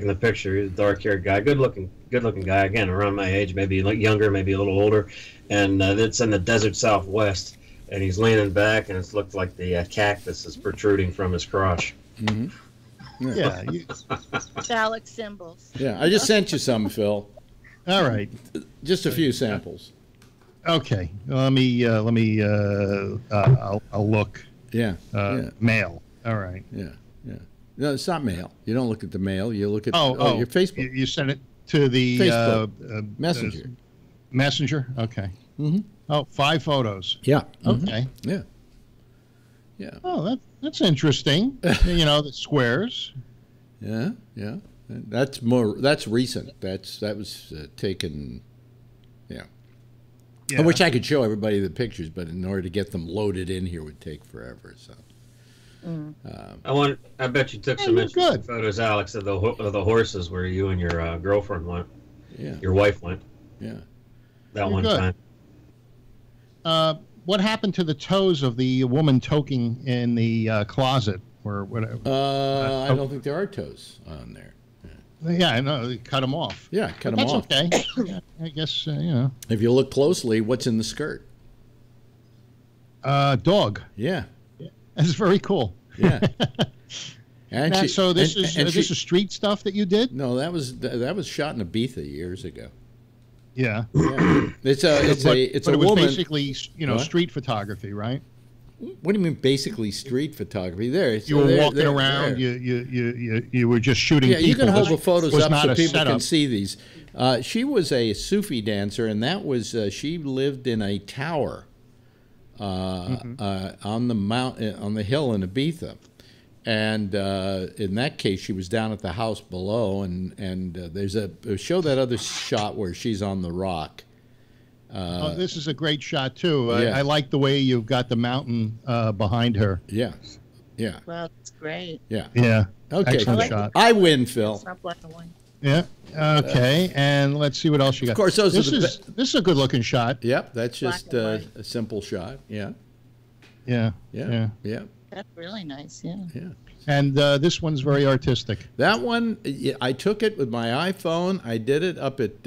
the picture. He's a dark-haired guy, good looking guy. Again, around my age, maybe younger, maybe a little older, and it's in the desert Southwest. And he's leaning back, and it looked like the cactus is protruding from his crotch. Mm-hmm. Yeah. Phallic symbols. Yeah, I just sent you some, Phil. All right. Just a few samples. Okay. Let me. I'll look. Yeah. Mail. All right. Yeah. No, it's not mail. You don't look at the mail. You look at your Facebook. You sent it to the Facebook Messenger. Messenger. Okay. Mm-hmm. Oh, 5 photos. Yeah. Okay. Yeah. Yeah. Oh, that's interesting. The squares. Yeah. That's recent. That was taken. Yeah. I wish I could show everybody the pictures, but in order to get them loaded in here would take forever. So. I bet you took some interesting photos, Alex, of the horses where you and your girlfriend went. Yeah. Your wife went. Yeah. That one time. What happened to the toes of the woman toking in the closet or whatever? I don't think there are toes on there. Yeah, I know. They cut them off. Yeah, cut them off. That's okay. Yeah, I guess, If you look closely, what's in the skirt? Dog. Yeah. That's very cool. Yeah. So this is street stuff that you did? No, that was shot in Ibiza years ago. Yeah. It's a woman. Basically, street photography, right? What do you mean, basically street photography? You were walking around. You were just shooting. Yeah, people. you can hold the photos up so people setup. can see these. She was a Sufi dancer, and that was she lived in a tower on the hill in Ibiza. And in that case, she was down at the house below, and there's show that other shot where she's on the rock. This is a great shot too. Yeah. I like the way you've got the mountain behind her. Yeah, yeah. Well, that's great. Yeah, yeah. Okay, excellent shot. I win, Phil. It's not black and white. Yeah. Okay, and let's see what else you got. Of course, this is a good looking shot. Yep, that's just a simple shot. Yeah. Yeah. Yeah. That's really nice, yeah. And this one's very artistic. That one, I took it with my iPhone. I did it up at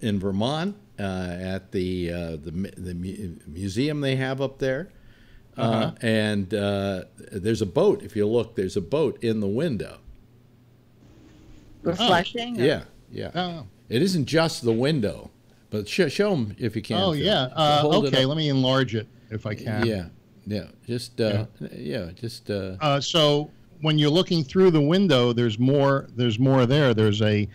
in Vermont at the museum they have up there. And there's a boat. If you look, there's a boat in the window. Reflecting? Yeah. Oh. It isn't just the window. But show them if you can. Oh, yeah. Okay, let me enlarge it if I can. Yeah. Just, so when you're looking through the window, there's more there. There's a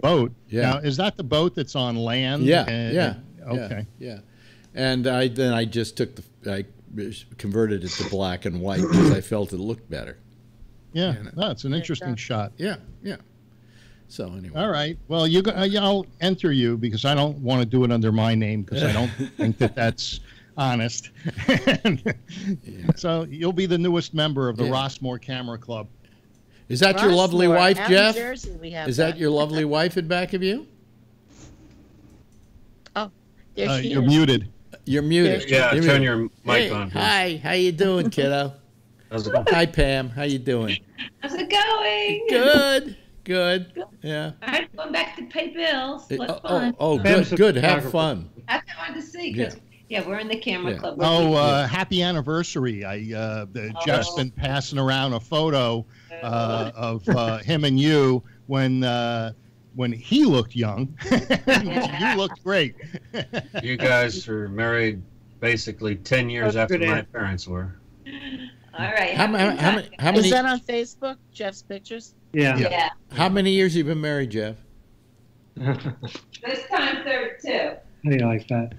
boat. Yeah. Now, is that the boat that's on land? Yeah. Okay. Yeah. And I just I converted it to black and white because I felt it looked better. Yeah. No, it's an interesting shot. Yeah. So anyway. All right. Well, I'll enter you because I don't want to do it under my name because I don't think that's honest. So you'll be the newest member of the Rossmore Camera Club. Is that your lovely wife, Jeff? Jersey, we have Is that your lovely wife in back of you? Oh, there she you're is. muted. You're muted. Yeah, You're turn muted. your mic on. Hi, how you doing, kiddo? How's it going? Hi, Pam. How you doing? How's it going? Good. Yeah. I'm going back to pay bills. What's fun? Good. Have fun. That's what I wanted to see. Because, we're in the camera club. Happy anniversary. Jeff's been passing around a photo of him and you when he looked young. You looked great. You guys are married basically 10 years after my parents were. All right. How many? Is that on Facebook, Jeff's pictures? Yeah. How many years have you been married, Jeff? This time 32. How do you like that?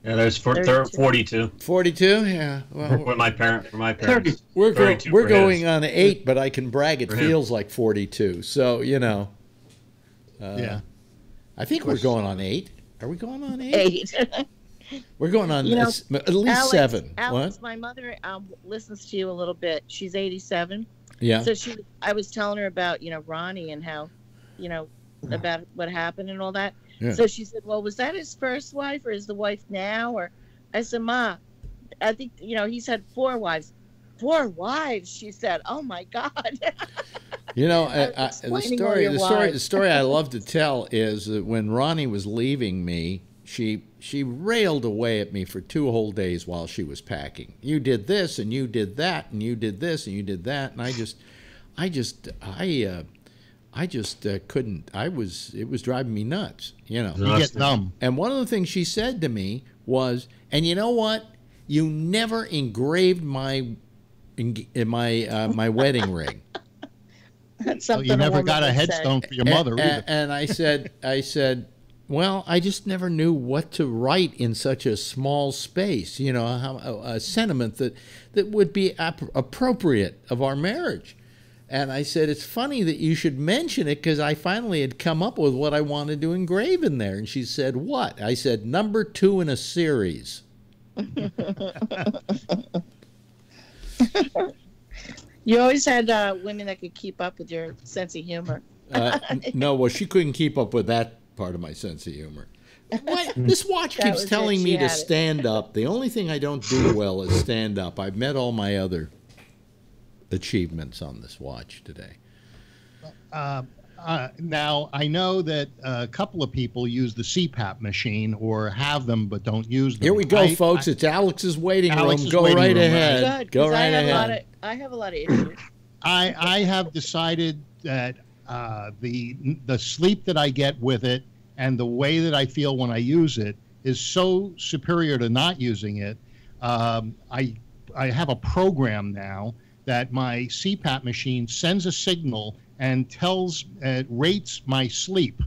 Yeah, there's 42. 42? Yeah. Well, for my parents. We're going on 8, but I can brag it feels like 42. So, yeah. I think we're going on 8. Are we going on 8? 8. We're going on at least Alex, 7. Alex, what? my mother listens to you a little bit. She's 87. Yeah. So I was telling her about, Ronnie and how, about what happened and all that. Yeah. So she said, well, was that his first wife or is the wife now? Or I said, Ma, I think, he's had 4 wives. 4 wives, she said. Oh, my God. The story I love to tell is that when Ronnie was leaving me, she railed away at me for 2 whole days while she was packing. You did this and you did that and you did this and you did that, and I just couldn't. It was driving me nuts. You get numb. And one of the things she said to me was, "And you know what? You never engraved my wedding ring." That's something you never got a headstone for your mother either. And I said, well, I just never knew what to write in such a small space. A sentiment that would be appropriate of our marriage. And I said, it's funny that you should mention it because I finally had come up with what I wanted to engrave in there. And she said, what? I said, number 2 in a series. You always had women that could keep up with your sense of humor. No, well, she couldn't keep up with that part of my sense of humor. This watch keeps telling me to stand up. The only thing I don't do well is stand up. I've met all my other achievements on this watch today. Now, I know that a couple of people use the CPAP machine or have them but don't use them. Here we go, folks. It's Alex's waiting room. Go right ahead. Go right ahead. I have a lot of issues. I have decided that the sleep that I get with it and the way that I feel when I use it is so superior to not using it. I have a program now that my CPAP machine sends a signal and rates my sleep.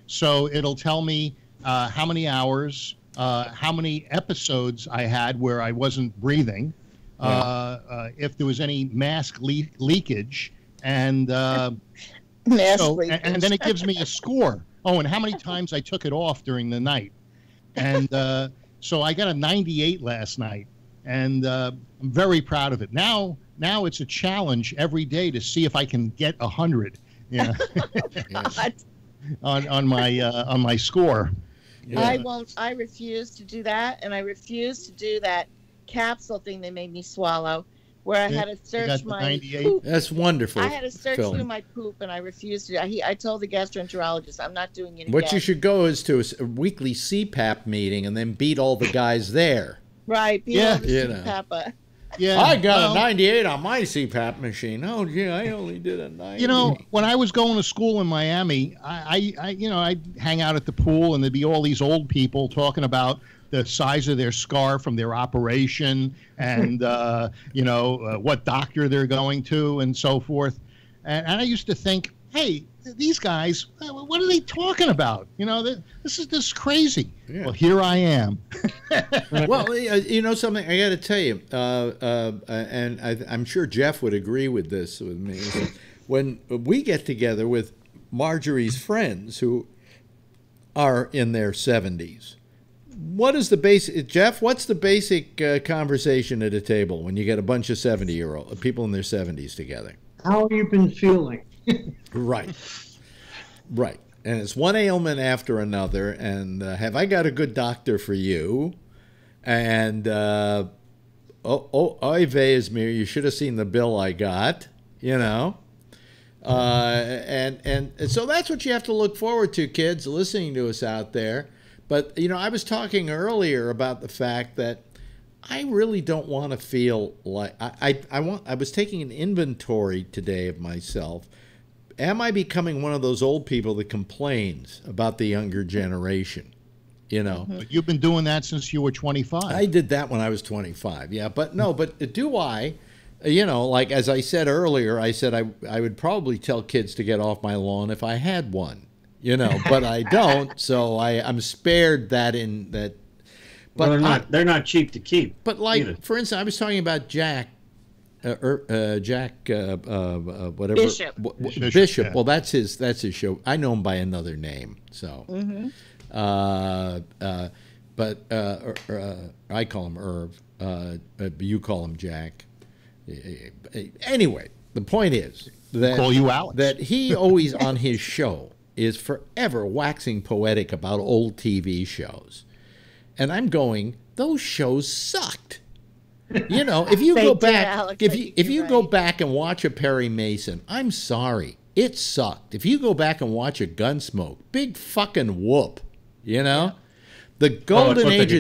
So it'll tell me how many hours, how many episodes I had where I wasn't breathing, if there was any mask leakage, and and then it gives me a score. Oh, and how many times I took it off during the night. And so I got a 98 last night, and I'm very proud of it. Now it's a challenge every day to see if I can get 100. Yeah, on my score. Yeah. I refuse to do that, and I refuse to do that capsule thing they made me swallow, where I had to search my poop. That's wonderful. I had to search through my poop, and I refused to. I told the gastroenterologist, I'm not doing it What again. you should go is to a weekly CPAP meeting and then beat all the guys there. Right. Beat all the CPAP. Yeah, I got a 98 on my CPAP machine. Oh, yeah, I only did a 90. You know, when I was going to school in Miami, I'd hang out at the pool, and there'd be all these old people talking about the size of their scar from their operation and, what doctor they're going to and so forth. And I used to think, hey, these guys, what are they talking about? You know, this is crazy. Yeah. Well, here I am. Well, you know something, I got to tell you, and I'm sure Jeff would agree with this with me. When we get together with Marjorie's friends who are in their 70s, what is the basic, Jeff, what's the basic conversation at a table when you get a bunch of 70-year-old people in their 70s together? How have you been feeling? Right. And it's one ailment after another. And have I got a good doctor for you? And oy vey, you should have seen the bill I got. You know. And so that's what you have to look forward to, kids, listening to us out there. But you know, I was talking earlier about the fact that I really don't want to feel like I was taking an inventory today of myself. Am I becoming one of those old people that complains about the younger generation? You know, but you've been doing that since you were 25. I did that when I was 25. Yeah, but no, but do I? You know, like as I said earlier, I said I would probably tell kids to get off my lawn if I had one. You know, but I don't, so I'm spared that in that. But they're not cheap to keep. But like, either. For instance, I was talking about Jack, whatever Bishop. Bishop. Yeah. Well, that's his show. I know him by another name. So, but I call him Irv. You call him Jack. Anyway, the point is that call you Alex. That he always on his show is forever waxing poetic about old TV shows. And I'm going, those shows sucked. You know, if you go back, Alex, if you go back and watch a Perry Mason, I'm sorry, it sucked. If you go back and watch a Gunsmoke, big fucking whoop. You know, the golden age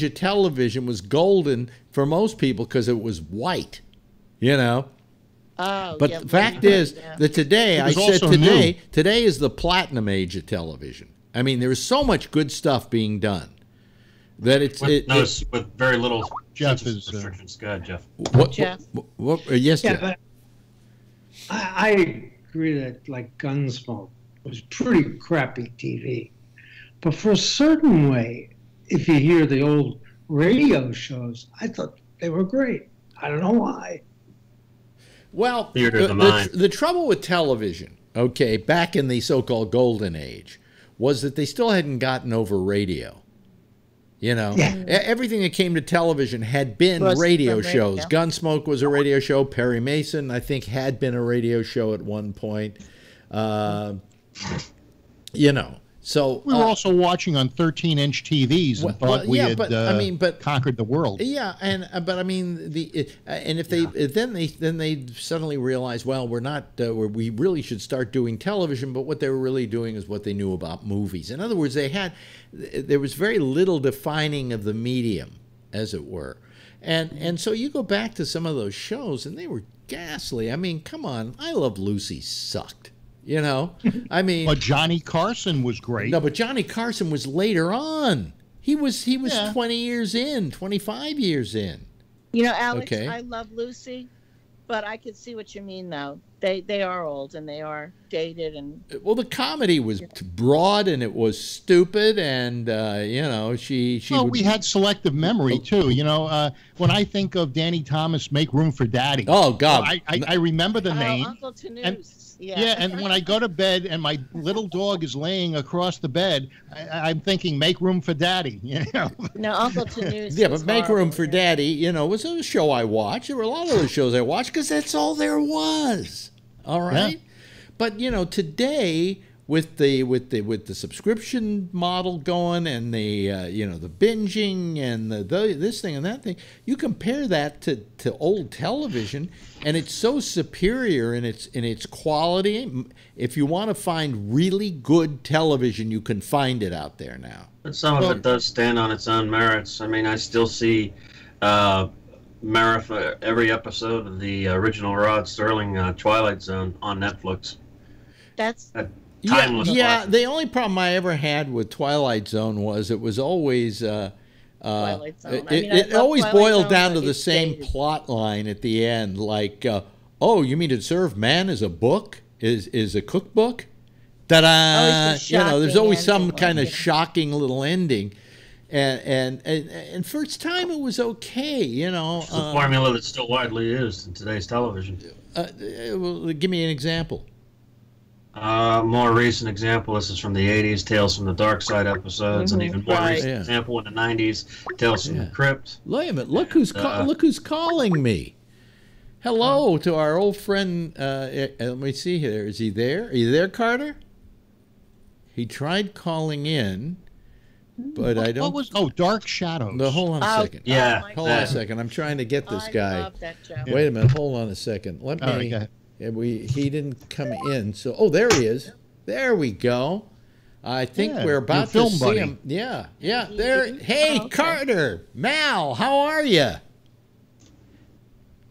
of television was golden for most people because it was white. You know. Oh, but the fact is that today, I said today is the platinum age of television. I mean, there is so much good stuff being done that it's with very little Jeff is restrictions. Go ahead, Jeff. Jeff. Yes, Jeff. But I agree that like Gunsmoke was pretty crappy TV, but for a certain way, if you hear the old radio shows, I thought they were great. I don't know why. Well, the trouble with television, okay, back in the so-called golden age, was that they still hadn't gotten over radio. You know, everything that came to television had been radio shows. Gunsmoke was a radio show. Perry Mason, I think, had been a radio show at one point. You know, so we were also watching on 13-inch TVs and thought we had conquered the world. Yeah, but I mean and if they then they suddenly realized, well, we're not we really should start doing television, but what they were really doing is what they knew about movies. In other words, there was very little defining of the medium, as it were, and so you go back to some of those shows and they were ghastly. I mean, come on, I Love Lucy sucked. You know, I mean, but Johnny Carson was great. No, but Johnny Carson was later on. He was 20 years in, 25 years in. You know, Alex, I Love Lucy, but I could see what you mean, though. They are old and they are dated, and well, the comedy was broad and it was stupid, and you know, she. Well, we had selective memory too. You know, when I think of Danny Thomas, Make Room for Daddy. Oh God, I remember the name. Uncle Tanous. And, yeah, and when I go to bed and my little dog is laying across the bed, I'm thinking, make room for Daddy. You know? No, Uncle Tanous. Yeah, but Make Room for Daddy, you know, was a show I watched. There were a lot of those shows I watched because that's all there was. All right, but you know, today with the subscription model going and the you know, the binging and the this thing and that thing, you compare that to old television, and it's so superior in its quality. If you want to find really good television, you can find it out there now. But some of it does stand on its own merits. I mean, I still see marathon every episode of the original Rod Serling Twilight Zone on Netflix. That's timeless. Yeah. The only problem I ever had with Twilight Zone was it was always Twilight Zone. It always boiled down to the same plot line at the end, like, oh, you mean to serve man as a book? Is a cookbook? Ta-da! You know, there's always some kind of shocking little ending. And first time it was okay, you know. It's the formula that's still widely used in today's television. Well, give me an example. More recent example, this is from the 80s, Tales from the Dark Side episodes, and even more recent example in the 90s, Tales from the Crypt. Wait a minute, look who's calling me. Hello to our old friend, let me see here. Is he there? Are you there, Carter? He tried calling in. But I don't. What was? Dark Shadows. No, hold on a second. Yeah. Hold on a second. I'm trying to get this guy. Love that show. Wait a minute. Hold on a second. Let me. He didn't come in. So, oh, there he is. There we go. I think we're about to see him. Yeah. There. Hey, Carter, Mal, how are you?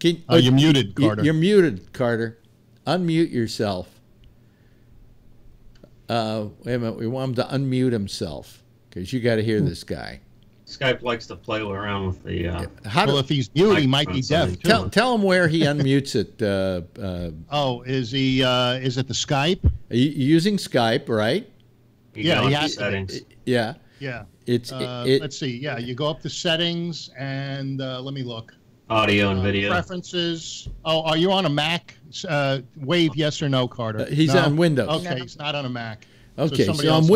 You're muted, Carter. You're muted, Carter. Unmute yourself. Wait a minute. We want him to unmute himself. Because you got to hear this guy. Skype likes to play around with the. Well, if he's mute, he might be deaf too. Tell him where he unmutes it. Is he? Is it the Skype? Are you using Skype, right? He has settings. Yeah. Let's see. Yeah, you go up to settings and let me look. Audio and video. Preferences. Oh, are you on a Mac? Wave yes or no, Carter. He's on Windows. Okay, he's not on a Mac. Okay, so on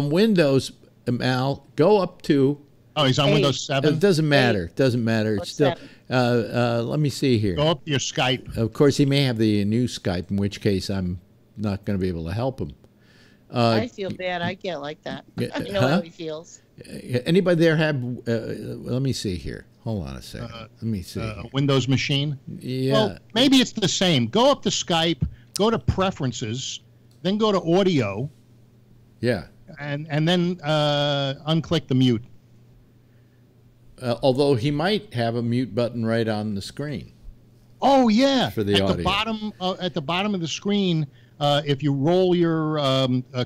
Windows, Mal, go up to. Oh, he's on Windows 7. It doesn't matter. Doesn't matter. It's still. Let me see here. Go up to your Skype. Of course, he may have the new Skype, in which case I'm not going to be able to help him. I feel bad. I get like that. I know how he feels. Anybody there have? Let me see here. Hold on a second. Let me see. A Windows machine. Yeah. Well, maybe it's the same. Go up to Skype. Go to Preferences. Then go to Audio. Yeah. And then unclick the mute. Although he might have a mute button right on the screen. Oh yeah. For the audio. At the bottom of the screen, if you roll your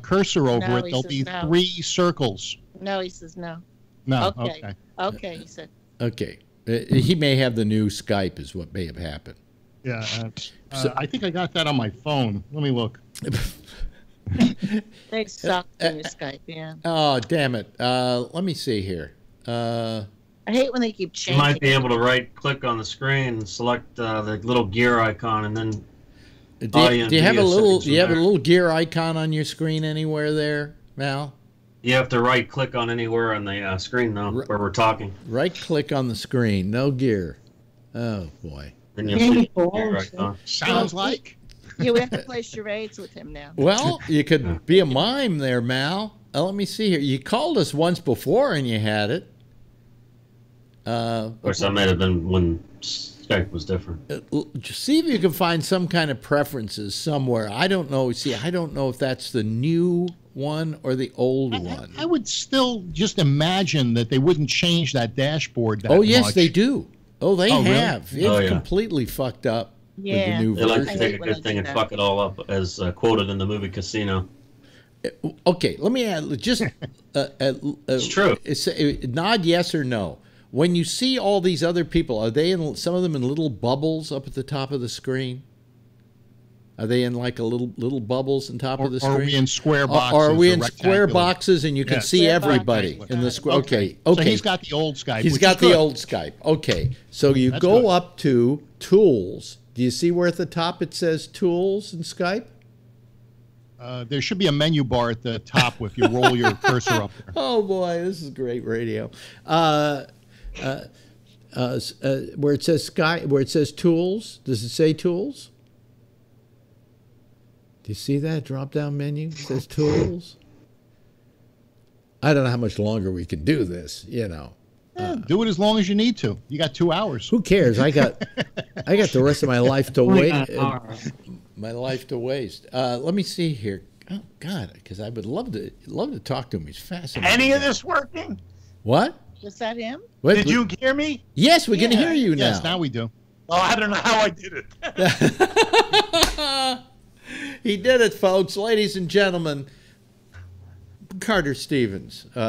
cursor over it, there'll be 3 circles. No, he says no. No. Okay. Okay, he said. Okay. He may have the new Skype, is what may have happened. Yeah. I think I got that on my phone. Let me look. They sucked in your Skype, yeah. Oh, damn it. Let me see here. I hate when they keep changing. You might be able to right-click on the screen and select the little gear icon, and then. Do you have a little gear icon on your screen anywhere there, Mal? You have to right-click on anywhere on the screen, though, where we're talking. Right-click on the screen. No gear. Oh, boy. Then you'll see right on. Sounds like. Yeah, we have to play charades with him now. Well, you could be a mime there, Mal. Let me see here. You called us once before and you had it. Of course, that might have been when Skype was different. See if you can find some kind of preferences somewhere. I don't know. See, I don't know if that's the new one or the old one. I would still just imagine that they wouldn't change that dashboard that Oh, yes, much. they do. Oh, they have. Really? It's completely fucked up with the new They like version. to take a good thing and fuck it all up, as quoted in the movie Casino. Okay, let me add just it's true. Nod yes or no. When you see all these other people, are they in some of them in little bubbles up at the top of the screen? Are they in like a little bubbles on top of the screen? Or are we in square boxes? Or are we or in square rectangular? boxes and you can see Square everybody boxes. in the square? Okay. So he's got the old Skype. He's which got is the good. old Skype. Okay. So you That's go good. up to Tools. Do you see where at the top it says Tools in Skype? There should be a menu bar at the top if you roll your cursor up there. Oh boy, this is great radio. Where it says Sky, where it says Tools, does it say Tools? Do you see that drop-down menu? It says Tools. I don't know how much longer we can do this. You know, do it as long as you need to. You got 2 hours. who cares? I got the rest of my life to Only wait. an hour. My life to waste. Let me see here. Oh God, because I would love to talk to him. He's fascinating. Any of this working? What? Was that him? What? Did you hear me? Yes, we can hear you now. Yes, now we do. Well, I don't know how I did it. He did it, folks. Ladies and gentlemen, Carter Stevens, who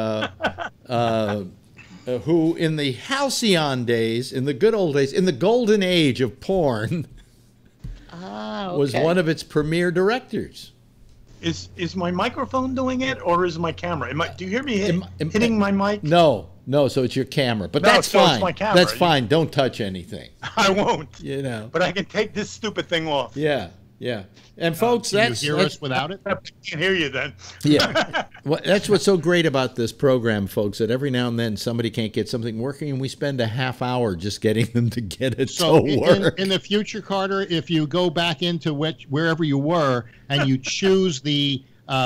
in the halcyon days, in the good old days, in the golden age of porn, was one of its premier directors. Is my microphone doing it, or is my camera? Do you hear me hitting my mic? No, so it's your camera. But No, that's so fine. it's my camera. That's fine. Don't touch anything. I won't. You know. But I can take this stupid thing off. Yeah. And folks, Can that's you hear us without it? I can't hear you then. Yeah. Well, that's what's so great about this program, folks, that every now and then somebody can't get something working, and we spend a half hour just getting them to get it So to work. in the future, Carter, if you go back into wherever you were and you choose the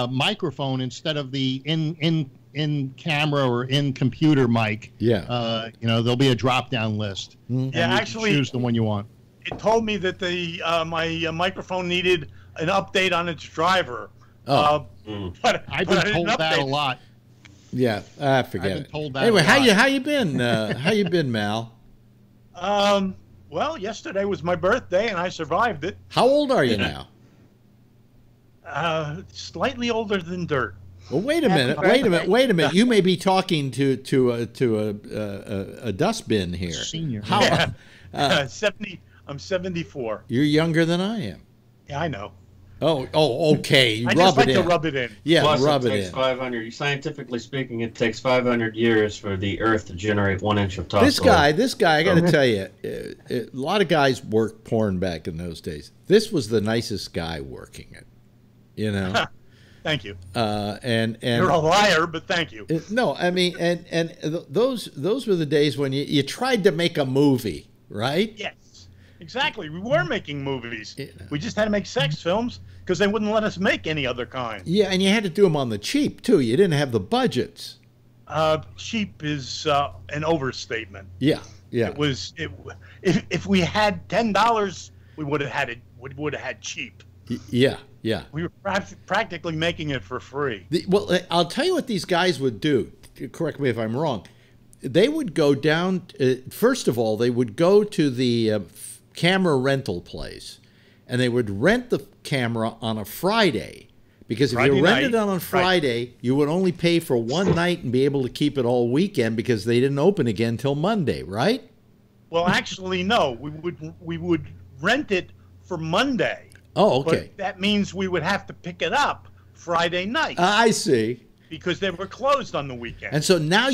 microphone instead of the in camera or in computer mic, there'll be a drop down list. Yeah, and you actually, choose the one you want. It told me that my microphone needed an update on its driver. But I've but I been didn't told that a update it. lot. Yeah, forget I've it. been told that Anyway, a lot. how you been? How you been, Mal? Well, yesterday was my birthday, and I survived it. How old are you now? Slightly older than dirt. Well, wait a minute. You may be talking to a dustbin here. Senior. How? Yeah. 70. I'm 74. You're younger than I am. Yeah, I know. Oh, okay. I just like to rub it in. Yeah, Plus, rub it it takes in. 500. Scientifically speaking, it takes 500 years for the Earth to generate 1 inch of topsoil. This guy, I got to tell you, a lot of guys worked porn back in those days. This was the nicest guy working it. You know. Thank you. And You're a liar, but thank you. No, I mean, and those were the days when you tried to make a movie, right? Yes, exactly. We were making movies. We just had to make sex films because they wouldn't let us make any other kind. Yeah, and you had to do them on the cheap too. You didn't have the budgets. Cheap is an overstatement. Yeah. It was. If we had $10, we would have had it. We would have had cheap. Yeah. We were practically making it for free. Well, I'll tell you what these guys would do. Correct me if I'm wrong. They would go down. First of all, they would go to the camera rental place, and they would rent the camera on a Friday. Because if you rented it on a Friday, you would only pay for one night and be able to keep it all weekend because they didn't open again till Monday, right? Well, actually, no. We would rent it for Monday. Oh, okay. But that means we would have to pick it up Friday night. I see. Because they were closed on the weekend. And so now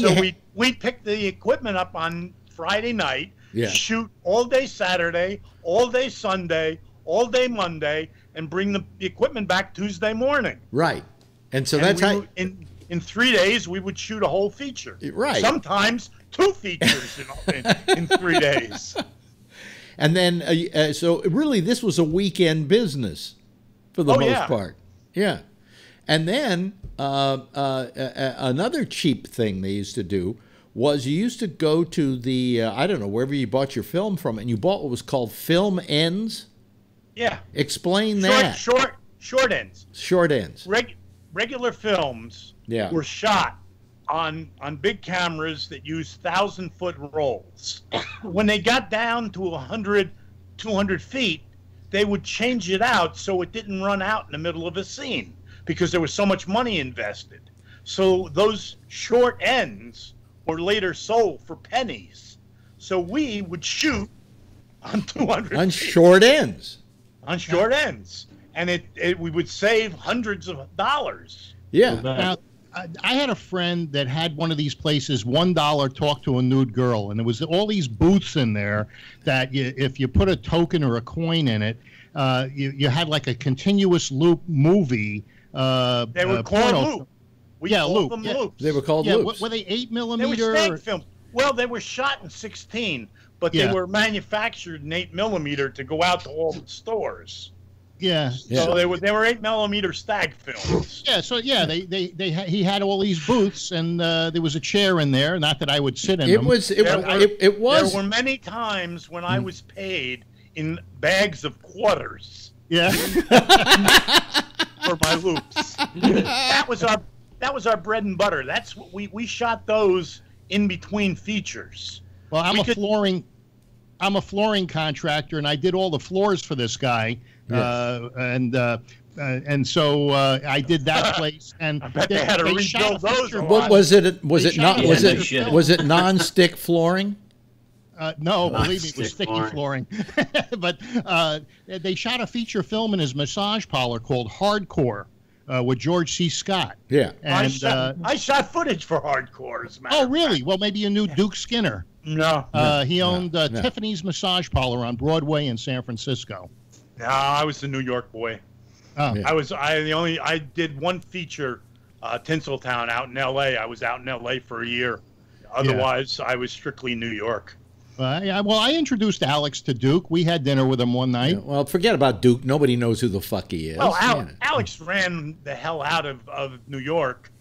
we picked the equipment up on Friday night, Yeah. shoot all day Saturday, all day Sunday, all day Monday, and bring the equipment back Tuesday morning. Right. And so that's how. in 3 days we would shoot a whole feature. Right. Sometimes 2 features in 3 days. And then, so really, this was a weekend business for the most part. Yeah. And then another cheap thing they used to do was you used to go to the, I don't know, wherever you bought your film from, and you bought what was called film ends. Yeah. Explain that. Short ends. Short ends. Regular films were shot on big cameras that used 1,000-foot rolls. When they got down to 100, 200 feet, they would change it out so it didn't run out in the middle of a scene because there was so much money invested. So those short ends were later sold for pennies. So we would shoot on 200 on feet. Short ends. On short ends. And we would save hundreds of dollars. Yeah. Now, I had a friend that had one of these places, $1 talk to a nude girl, and there was all these booths in there that if you put a token or a coin in it, you had like a continuous loop movie. They were called loop. We called them loops. They were called loops. Were they 8 They millimeter? were stag films. Well, they were shot in 16, but they were manufactured in 8 millimeter to go out to all the stores. Yeah. So they were 8 millimeter stag films. Yeah. So he had all these booths, and there was a chair in there. Not that I would sit in them. There were many times when I was paid in bags of quarters. Yeah. For my loops. That was our bread and butter. That's what we shot those in between features. Well, I'm a flooring contractor, and I did all the floors for this guy. Yes. And so I did that place, and I bet they had to rebuild those. What was it? Was it non-stick flooring? No, believe me, it was sticky flooring. But they shot a feature film in his massage parlor called Hardcore with George C. Scott. Yeah, and I shot footage for Hardcore. As a matter of really? fact. Well, maybe you knew Duke Skinner. No. He owned Tiffany's Massage Parlor on Broadway in San Francisco. No, I was the New York boy. Oh. Yeah. I did one feature, Tinseltown, out in L.A. I was out in L.A. for a year. Otherwise, I was strictly New York. Well, I introduced Alex to Duke. We had dinner with him one night. Yeah, well, forget about Duke. Nobody knows who the fuck he is. Well, Alex ran the hell out of New York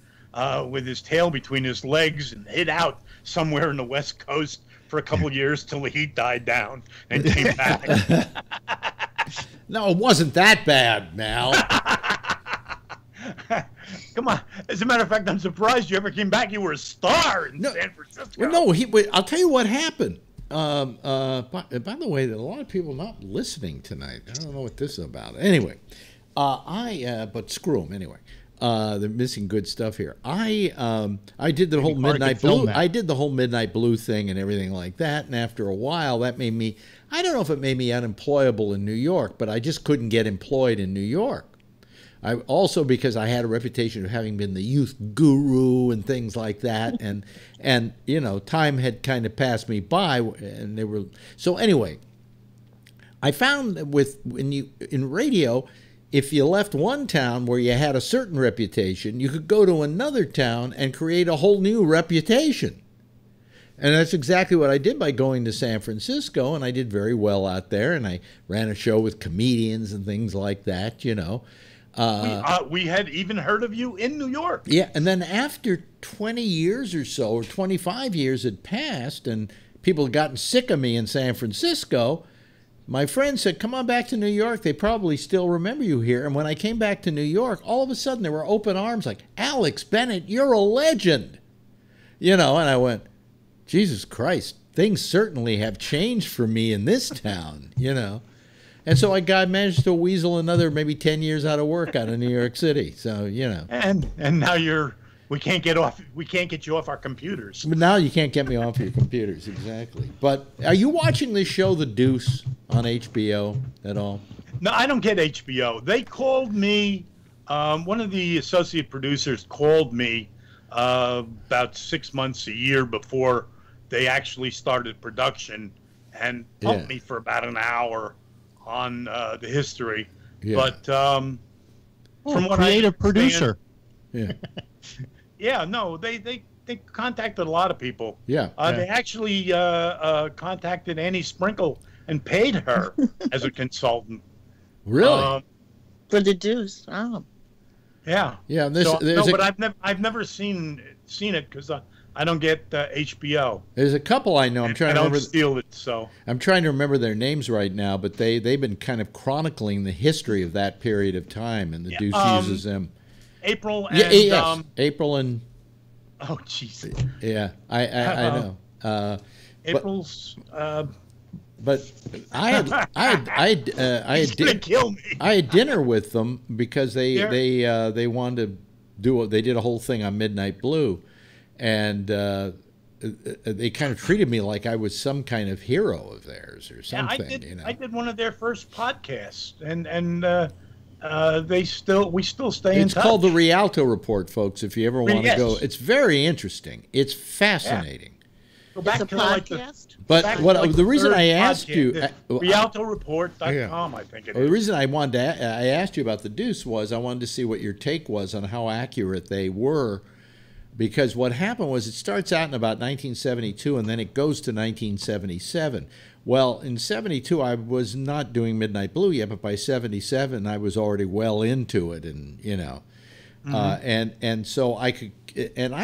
with his tail between his legs and hid out somewhere in the West Coast for a couple years till the heat died down and came back. No, it wasn't that bad, Mal. Come on. As a matter of fact, I'm surprised you ever came back. You were a star in San Francisco. Well, no, I'll tell you what happened. By the way, there are a lot of people not listening tonight. I don't know what this is about. Anyway, but screw them anyway. They're missing good stuff here. I did the whole Midnight Blue. I did the whole Midnight Blue thing and everything like that. And after a while, that made me. I don't know if it made me unemployable in New York, but I just couldn't get employed in New York. I also because I had a reputation of having been the youth guru and things like that, and you know, time had kind of passed me by, and they were so anyway. I found that in radio, if you left one town where you had a certain reputation, you could go to another town and create a whole new reputation. And that's exactly what I did by going to San Francisco, and I did very well out there, and I ran a show with comedians and things like that, you know. We had even heard of you in New York. Yeah, and then after 20 years or so, or 25 years had passed, and people had gotten sick of me in San Francisco, my friend said, come on back to New York. They probably still remember you here. And when I came back to New York, all of a sudden there were open arms like, Alex Bennett, you're a legend. You know, and I went, Jesus Christ, things certainly have changed for me in this town, you know. And so I managed to weasel another maybe 10 years out of work out of New York City. So, you know. And now we can't get you off our computers. But now you can't get me off your computers, exactly. But are you watching this show The Deuce on HBO at all? No, I don't get HBO. They called me, one of the associate producers called me about 6 months, a year before they actually started production and pumped me for about an hour on the history. Yeah. But from what creative producer. Yeah. Yeah, no, they contacted a lot of people. Yeah. They actually contacted Annie Sprinkle and paid her as a consultant. Really? For the Deuce. Oh. Yeah. Yeah. But I've never seen it because I don't get HBO. There's a couple I know. I don't steal it, so I'm trying to remember their names right now, but they've been kind of chronicling the history of that period of time, and the Deuce uses them. April and yes. April and. Oh, jeez. Yeah, I know. April's. But I had dinner with them because they wanted to they did a whole thing on Midnight Blue, and they kind of treated me like I was some kind of hero of theirs or something. Yeah, I did one of their first podcasts, and we still stay in touch. It's called the Rialto Report, folks. If you ever want to go, it's very interesting. It's fascinating. Go back to podcast. The reason I asked you, RialtoReport.com, I think it is. The reason I asked you about the Deuce was I wanted to see what your take was on how accurate they were, because what happened was it starts out in about 1972 and then it goes to 1977. Well, in 72 I was not doing Midnight Blue yet, but by 77 I was already well into it, and and so I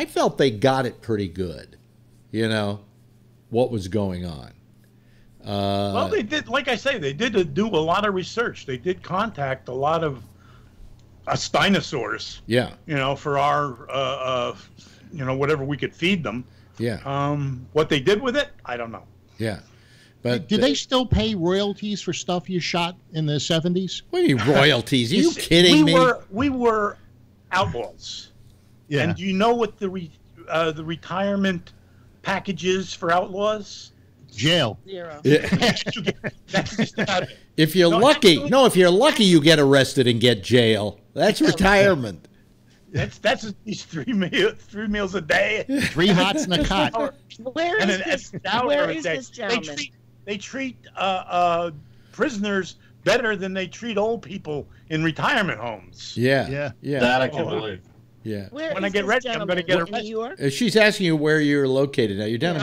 felt they got it pretty good. What was going on. Well, they did, like I say, they did do a lot of research. They did contact a lot of dinosaurs. Yeah. For our, whatever we could feed them. Yeah. What they did with it, I don't know. Yeah. But do they still pay royalties for stuff you shot in the 70s? What do you mean royalties? Are you kidding me? We were outlaws. Yeah. And do you know what the retirement packages for outlaws? Jail. 0. Yeah. That's just about it. If you're lucky, if you're lucky, you get arrested and get jail. That's retirement. That's at least three meals a day. 3 hots and a cot. Where is this gentleman? They treat prisoners better than they treat old people in retirement homes. Yeah. That I can believe. Yeah. When I get ready, I'm going to get arrested. New York? She's asking you where you're located. Now you're down.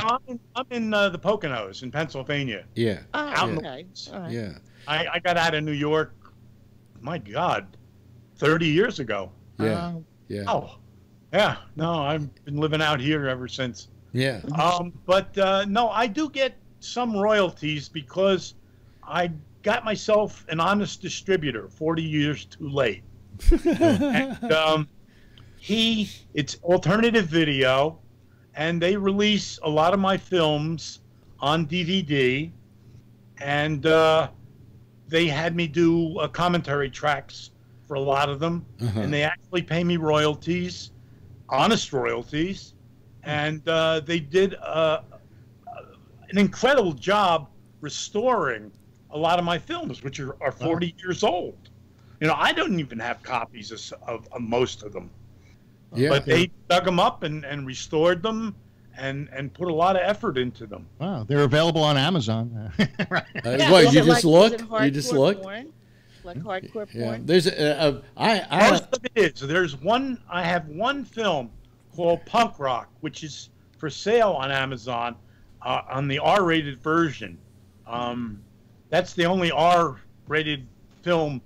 I'm in the Poconos in Pennsylvania. Yeah. Oh, okay. All right. Yeah. I got out of New York. My God, 30 years ago. Yeah. Yeah. Oh, yeah. No, I've been living out here ever since. Yeah. But no, I do get some royalties because I got myself an honest distributor 40 years too late. And, it's alternative video, and they release a lot of my films on DVD, and they had me do commentary tracks for a lot of them, and they actually pay me royalties, honest royalties, and they did an incredible job restoring a lot of my films, which are 40 years old. I don't even have copies of most of them. Yeah. But they dug them up and restored them and put a lot of effort into them. Wow, they're available on Amazon. What, you just look? You just look? Like hardcore porn? Yeah. There's Most of it is. There's one. I have one film called Punk Rock, which is for sale on Amazon on the R-rated version. That's the only R-rated film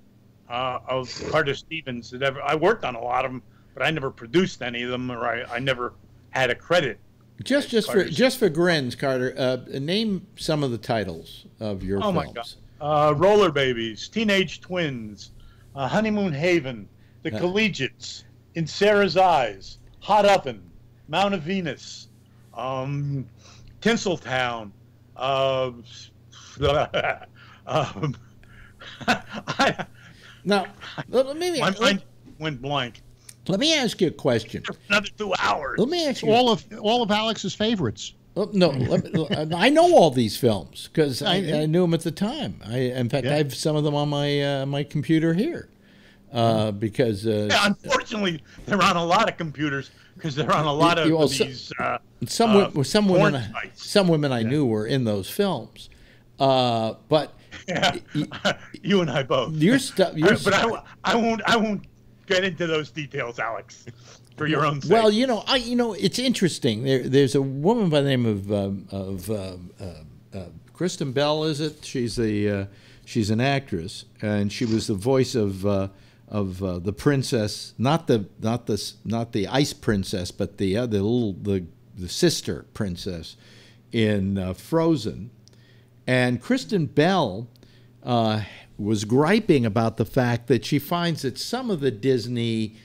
of Carter Stevens that ever. I worked on a lot of them, but I never produced any of them, or I never had a credit. Just for grins, Carter, name some of the titles of your films. My God. Roller Babies, Teenage Twins, Honeymoon Haven, The Collegiates, In Sarah's Eyes, Hot Oven, Mount of Venus, Tinseltown. Now, let me. My mind went blank. Let me ask you a question. Another 2 hours. Let me ask you all of Alex's favorites. No, I know all these films because I knew them at the time. In fact, I have some of them on my computer here because. Unfortunately, they're on a lot of computers because they're on a lot of these. Some women I knew were in those films, but you and I both. Your stuff, but I won't get into those details, Alex. for your own sake. Well, it's interesting. There's a woman by the name of Kristen Bell. Is it? She's an actress, and she was the voice of the princess, not the ice princess, but the sister princess in Frozen. And Kristen Bell was griping about the fact that she finds that some of the Disney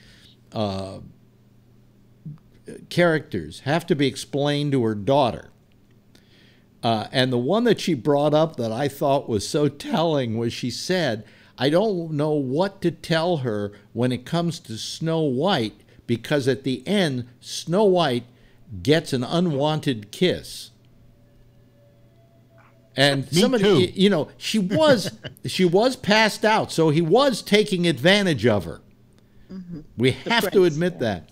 characters have to be explained to her daughter. And the one that she brought up that I thought was so telling was she said, I don't know what to tell her when it comes to Snow White, because at the end, Snow White gets an unwanted kiss. And she was passed out, so he was taking advantage of her. Mm-hmm. We have to admit that.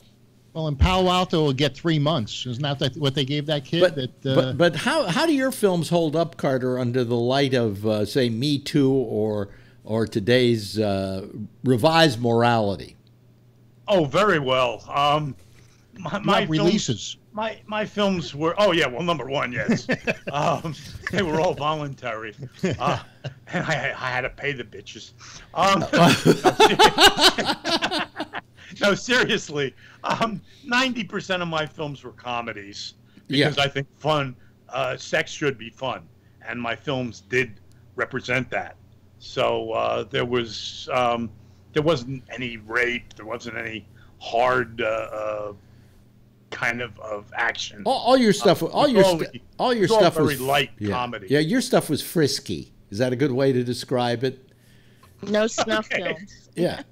Well, in Palo Alto, will get 3 months. Isn't that what they gave that kid? But how do your films hold up, Carter, under the light of say Me Too or today's revised morality? Oh, very well. My releases. My films were number one, yes. They were all voluntary, and I had to pay the bitches. No, seriously, 90% of my films were comedies because I think sex should be fun, and my films did represent that. So there wasn't any rape, there wasn't any hard kind of action. All your stuff, all your stuff very was light comedy. Yeah, your stuff was frisky. Is that a good way to describe it? No snuff films. Yeah.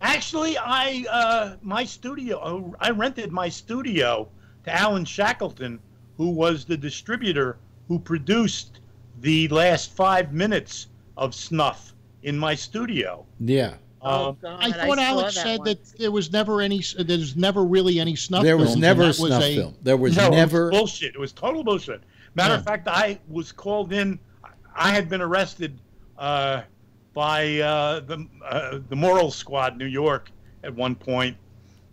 Actually, I rented my studio to Alan Shackleton, who was the distributor who produced the last 5 minutes of snuff in my studio. Yeah. Oh, God, I thought Alex said that there was never really any snuff. There was never a snuff film. There was never. It was bullshit. It was total bullshit. Matter of fact, I was called in. I had been arrested by the Moral Squad, New York, at one point,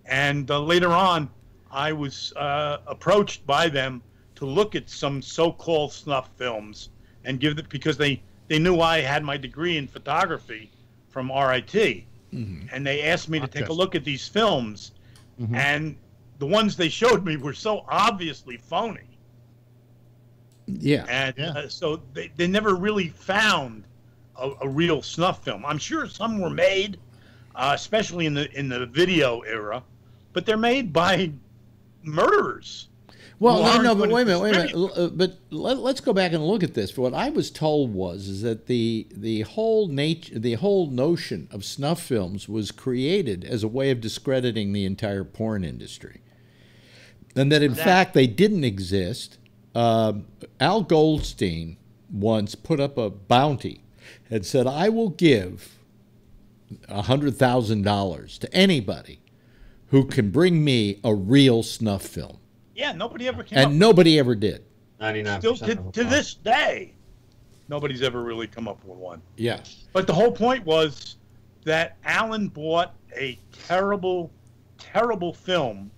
and later on, I was approached by them to look at some so-called snuff films and give it because they knew I had my degree in photography from RIT, and they asked me to take a look at these films, and the ones they showed me were so obviously phony. Yeah. And so they never really found a real snuff film. I'm sure some were made, especially in the video era, but they're made by murderers. Well, no, but wait a minute. But let's go back and look at this. What I was told is that the whole notion of snuff films was created as a way of discrediting the entire porn industry, and that in fact they didn't exist. Al Goldstein once put up a bounty and said, "I will give $100,000 to anybody who can bring me a real snuff film." Yeah, nobody ever came and nobody ever did. 99%. Still to this day, nobody's ever really come up with one. Yeah. But the whole point was that Alan bought a terrible, terrible film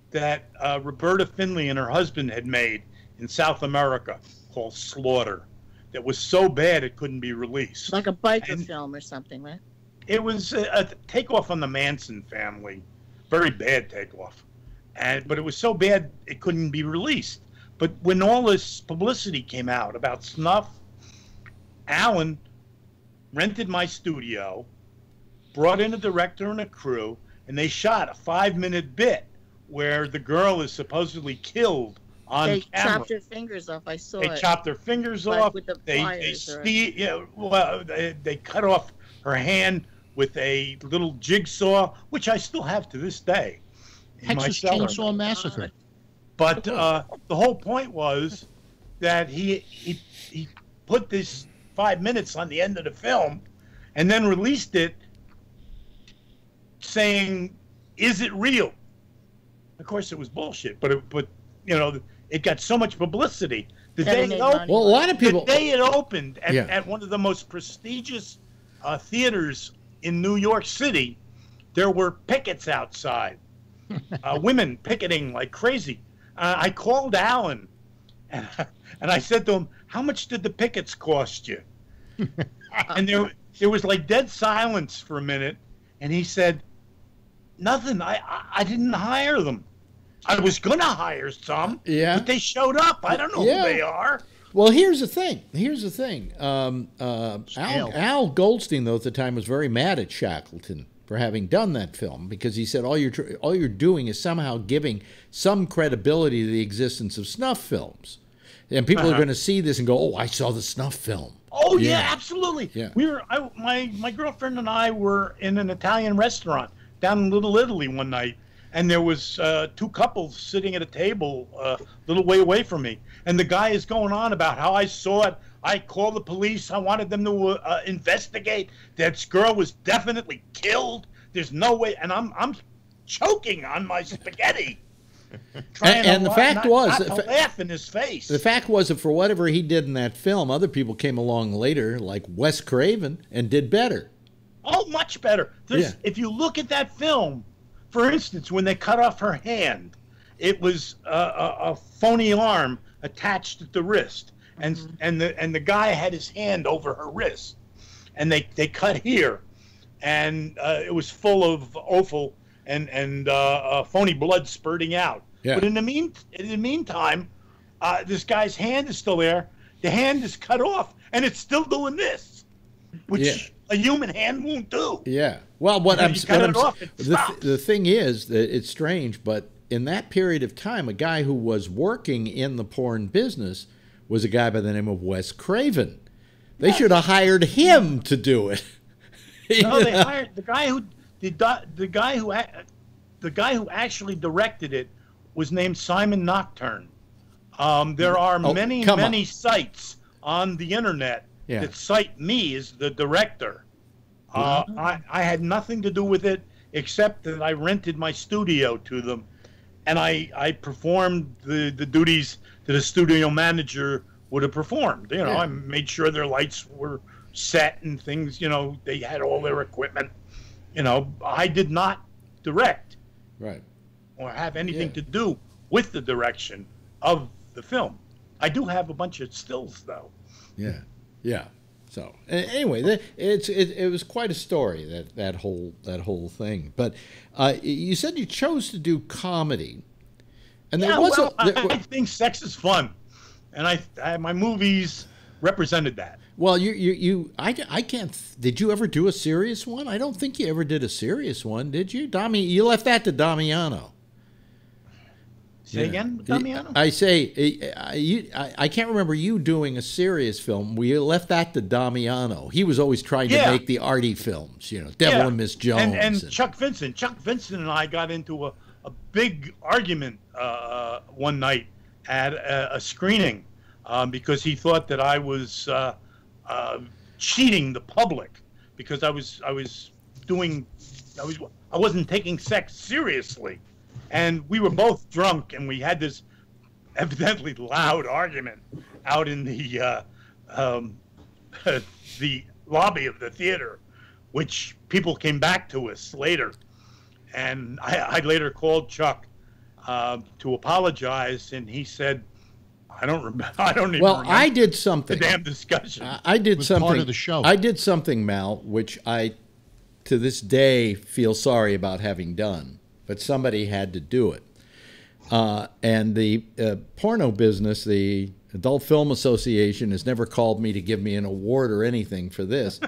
that Roberta Finley and her husband had made in South America called Slaughter. That was so bad it couldn't be released. Like a biker film or something, right? It was a takeoff on the Manson family. Very bad takeoff. But it was so bad it couldn't be released. But when all this publicity came out about snuff, Alan rented my studio, brought in a director and a crew, and they shot a 5-minute bit where the girl is supposedly killed on camera. They chopped her fingers off. I saw it. They chopped her fingers off. With the they cut off her hand with a little jigsaw, which I still have to this day. Texas Chainsaw Massacre. But the whole point was that he put this 5 minutes on the end of the film and then released it saying, "Is it real?" Of course, it was bullshit, but it got so much publicity. The day it opened, a lot of people. The day it opened at one of the most prestigious theaters in New York City, there were pickets outside. women picketing like crazy. I called Alan, and I said to him, "How much did the pickets cost you?" And there was like dead silence for a minute, and he said, "Nothing. I didn't hire them. I was going to hire some, but they showed up. I don't know who they are." Well, here's the thing. Al Goldstein, though, at the time was very mad at Shackleton for having done that film, because he said all you're doing is somehow giving some credibility to the existence of snuff films, and people are going to see this and go, "Oh, I saw the snuff film." Oh yeah, absolutely. Yeah. My girlfriend and I were in an Italian restaurant down in Little Italy one night, and there was two couples sitting at a table a little way away from me, and the guy is going on about how I saw it. I called the police. I wanted them to investigate. That girl was definitely killed. There's no way. And I'm choking on my spaghetti. And the fact was, not to laugh in his face. The fact was that for whatever he did in that film, other people came along later, like Wes Craven, and did better. Oh, much better. If you look at that film, for instance, when they cut off her hand, it was a phony arm attached at the wrist, and the guy had his hand over her wrist, and they cut here, and it was full of offal and phony blood spurting out. Yeah. But in the meantime, this guy's hand is still there. The hand is cut off, and it's still doing this, which a human hand won't do. Yeah. Well, the thing is that it's strange, but in that period of time, a guy who was working in the porn business was a guy by the name of Wes Craven. They should have hired him to do it. No, they hired the guy who actually directed it was named Simon Nocturne. There are many sites on the internet that cite me as the director. I had nothing to do with it except that I rented my studio to them, and I performed the duties that a studio manager would have performed. You know, I made sure their lights were set and things. You know, they had all their equipment. You know, I did not direct, or have anything to do with the direction of the film. I do have a bunch of stills, though. Yeah. So anyway, it was quite a story, that whole thing. But you said you chose to do comedy, and I think sex is fun, and my movies represented that. Well, I can't. Did you ever do a serious one? I don't think you ever did a serious one, did you, You left that to Damiano. Say again, Damiano? I say, I can't remember you doing a serious film. We left that to Damiano. He was always trying to make the arty films, you know, Devil and Miss Jones. And Chuck Vincent. Chuck Vincent and I got into a big argument one night at a screening because he thought that I was cheating the public because I wasn't taking sex seriously. And we were both drunk, and we had this evidently loud argument out in the lobby of the theater, which people came back to us later. And I later called Chuck to apologize, and he said, "I don't remember. I don't even remember." I did something. The damn discussion. I did something. Part of the show. I did something, Mal, which I, to this day, feel sorry about having done. But somebody had to do it. And the porno business, the Adult Film Association, has never called me to give me an award or anything for this.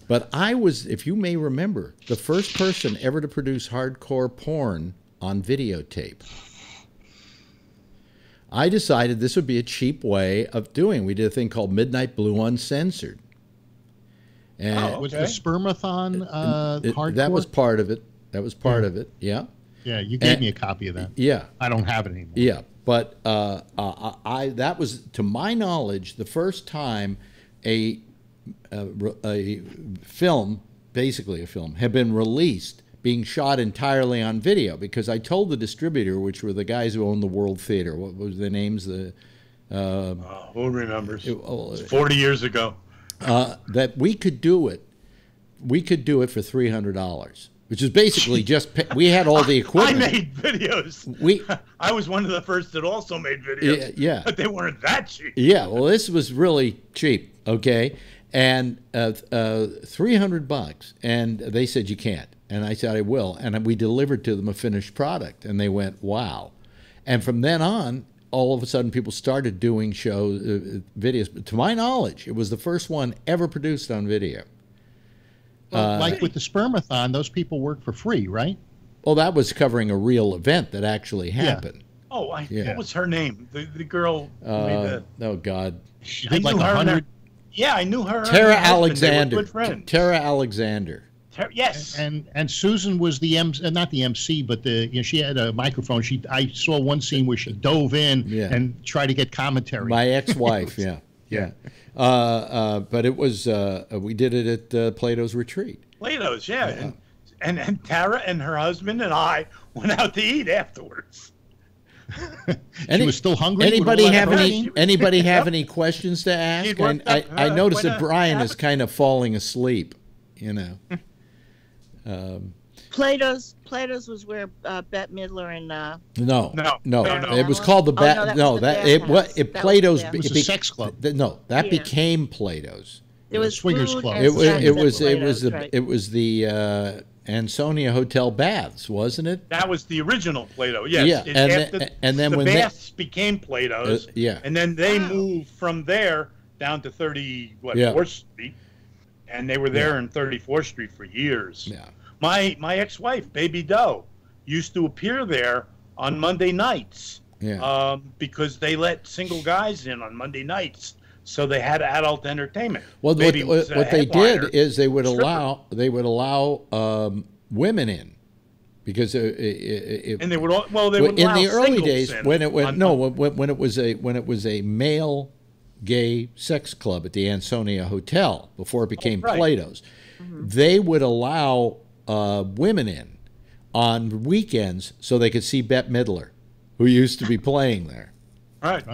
But I was, if you may remember, the first person ever to produce hardcore porn on videotape. I decided this would be a cheap way of doing. We did a thing called Midnight Blue Uncensored. And was the Spermathon hardcore? That was part of it. That was part of it, yeah. Yeah, you gave me a copy of that. Yeah. I don't have it anymore. Yeah, but that was, to my knowledge, the first time a film, basically a film, had been released being shot entirely on video, because I told the distributor, which were the guys who owned the World Theater, what was their names? Who remembers? It was 40 years ago. That we could do it. We could do it for $300. which is basically just we had all the equipment. I made videos. I was one of the first that also made videos. Yeah, but they weren't that cheap. Yeah, well, this was really cheap. Okay, and $300, and they said you can't, and I said I will, and we delivered to them a finished product, and they went wow, and from then on, all of a sudden people started doing shows, videos. But to my knowledge, it was the first one ever produced on video. Well, like with the Spermathon, those people work for free, right? Well, that was covering a real event that actually happened. Yeah. Oh, what was her name? The girl. Oh God, she did like 100. Yeah, I knew her. Tara Alexander. Tara Alexander. Yes. And Susan was the not the MC, but she had a microphone. I saw one scene where she dove in and tried to get commentary. My ex-wife, yeah. But it was we did it at Plato's Retreat. Plato's, yeah. And Tara and her husband and I went out to eat afterwards. She was still hungry. Anybody have any questions to ask? I noticed that Brian is kind of falling asleep. Plato's was where Bette Midler and no. It was called the Plato's. It was a sex club. That became Plato's. It was swingers club. It was the Ansonia Hotel Baths, wasn't it? That was the original Plato. Yes. Yeah. And then the when baths became Plato's. And then they moved from there down to 4th Street, and they were there in 34th Street for years. Yeah. My ex-wife, Baby Doe, used to appear there on Monday nights. Yeah. Because they let single guys in on Monday nights, so they had adult entertainment. Well, what they did is they would allow women in, because and they would in the early days when it was a male gay sex club at the Ansonia Hotel before it became Plato's. They would allow women in on weekends so they could see Bette Midler, who used to be playing there. Right.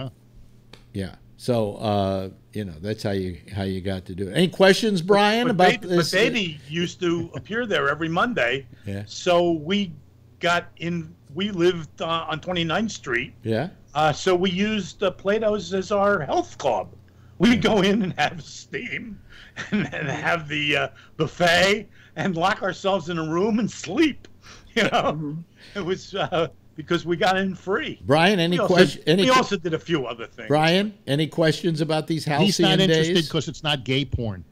Yeah. So that's how you got to do it. Any questions, Brian, about this? But Baby used to appear there every Monday. Yeah. So we got in. We lived on 29th Street. Yeah. So we used Plato's as our health club. We'd go in and have steam and have the buffet and lock ourselves in a room and sleep. It was because we got in free. Brian, any questions? We also did a few other things. Brian, any questions about these halcyon days? He's not interested because it's not gay porn.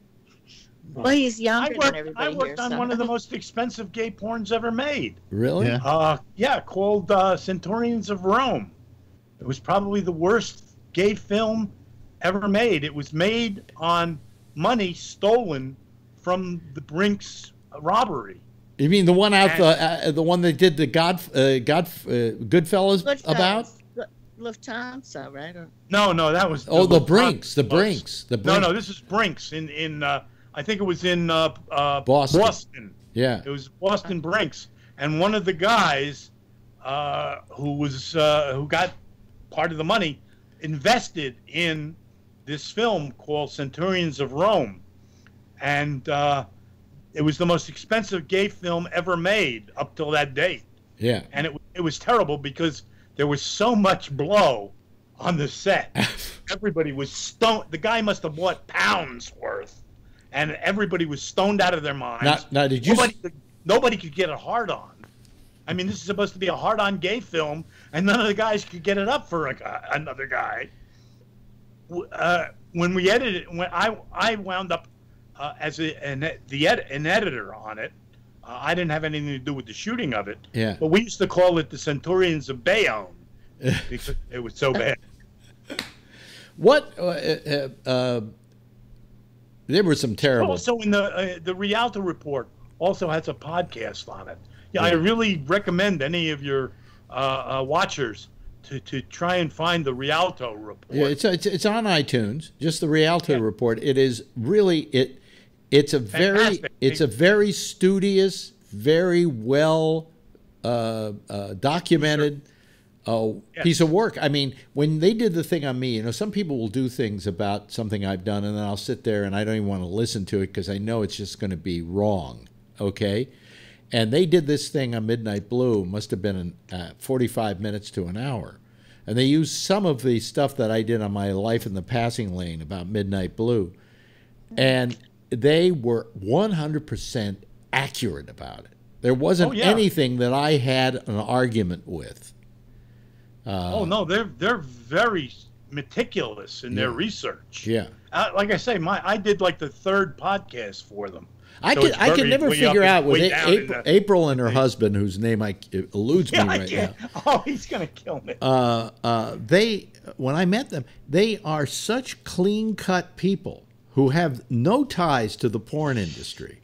Well, he's younger than everybody. I worked on one of the most expensive gay porns ever made. Really? Yeah. Called Centurions of Rome. It was probably the worst gay film ever made. It was made on money stolen from the Brinks robbery. You mean the one the one they did the Goodfellas about? Lufthansa, right? No, that was the Brinks. The Brinks. No, this is Brinks in I think it was in Boston. Yeah, it was Boston Brinks, and one of the guys who got part of the money invested in this film called Centurions of Rome, and it was the most expensive gay film ever made up till that date. Yeah, and it was terrible because there was so much blow on the set. Everybody was stoned. The guy must have bought pounds worth, and everybody was stoned out of their minds. Now, did you? Nobody could get a hard on. I mean, this is supposed to be a hard-on gay film, and none of the guys could get it up for another guy. When we edited it, when I wound up as an editor on it, I didn't have anything to do with the shooting of it. Yeah. But we used to call it the Centurions of Bayonne because it was so bad. What? There were some terrible. Also, in the Rialto Report also has a podcast on it. Yeah, I really recommend any of your watchers to try and find the Rialto Report. Yeah, it's on iTunes. Just the Rialto Report. It is really It's a very studious, very well documented piece of work. I mean, when they did the thing on me, some people will do things about something I've done, and then I'll sit there and I don't even want to listen to it because I know it's just going to be wrong. Okay. And they did this thing on Midnight Blue, must have been 45 minutes to an hour. And they used some of the stuff that I did on my Life in the Passing Lane about Midnight Blue. And they were 100% accurate about it. There wasn't anything that I had an argument with. No, they're very meticulous in their research. Yeah. Like I say, I did like the 3rd podcast for them. I could never figure out with April and her husband, whose name eludes me right now. Oh, he's gonna kill me. When I met them, they are such clean-cut people who have no ties to the porn industry,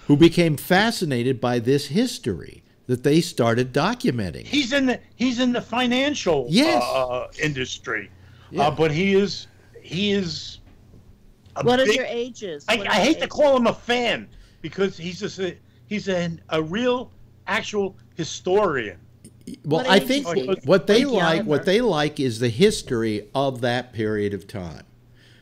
who became fascinated by this history that they started documenting. He's in the financial industry, but he is. What are your ages? I hate to call him a fan because he's a real actual historian. Well, I think what they like is the history of that period of time.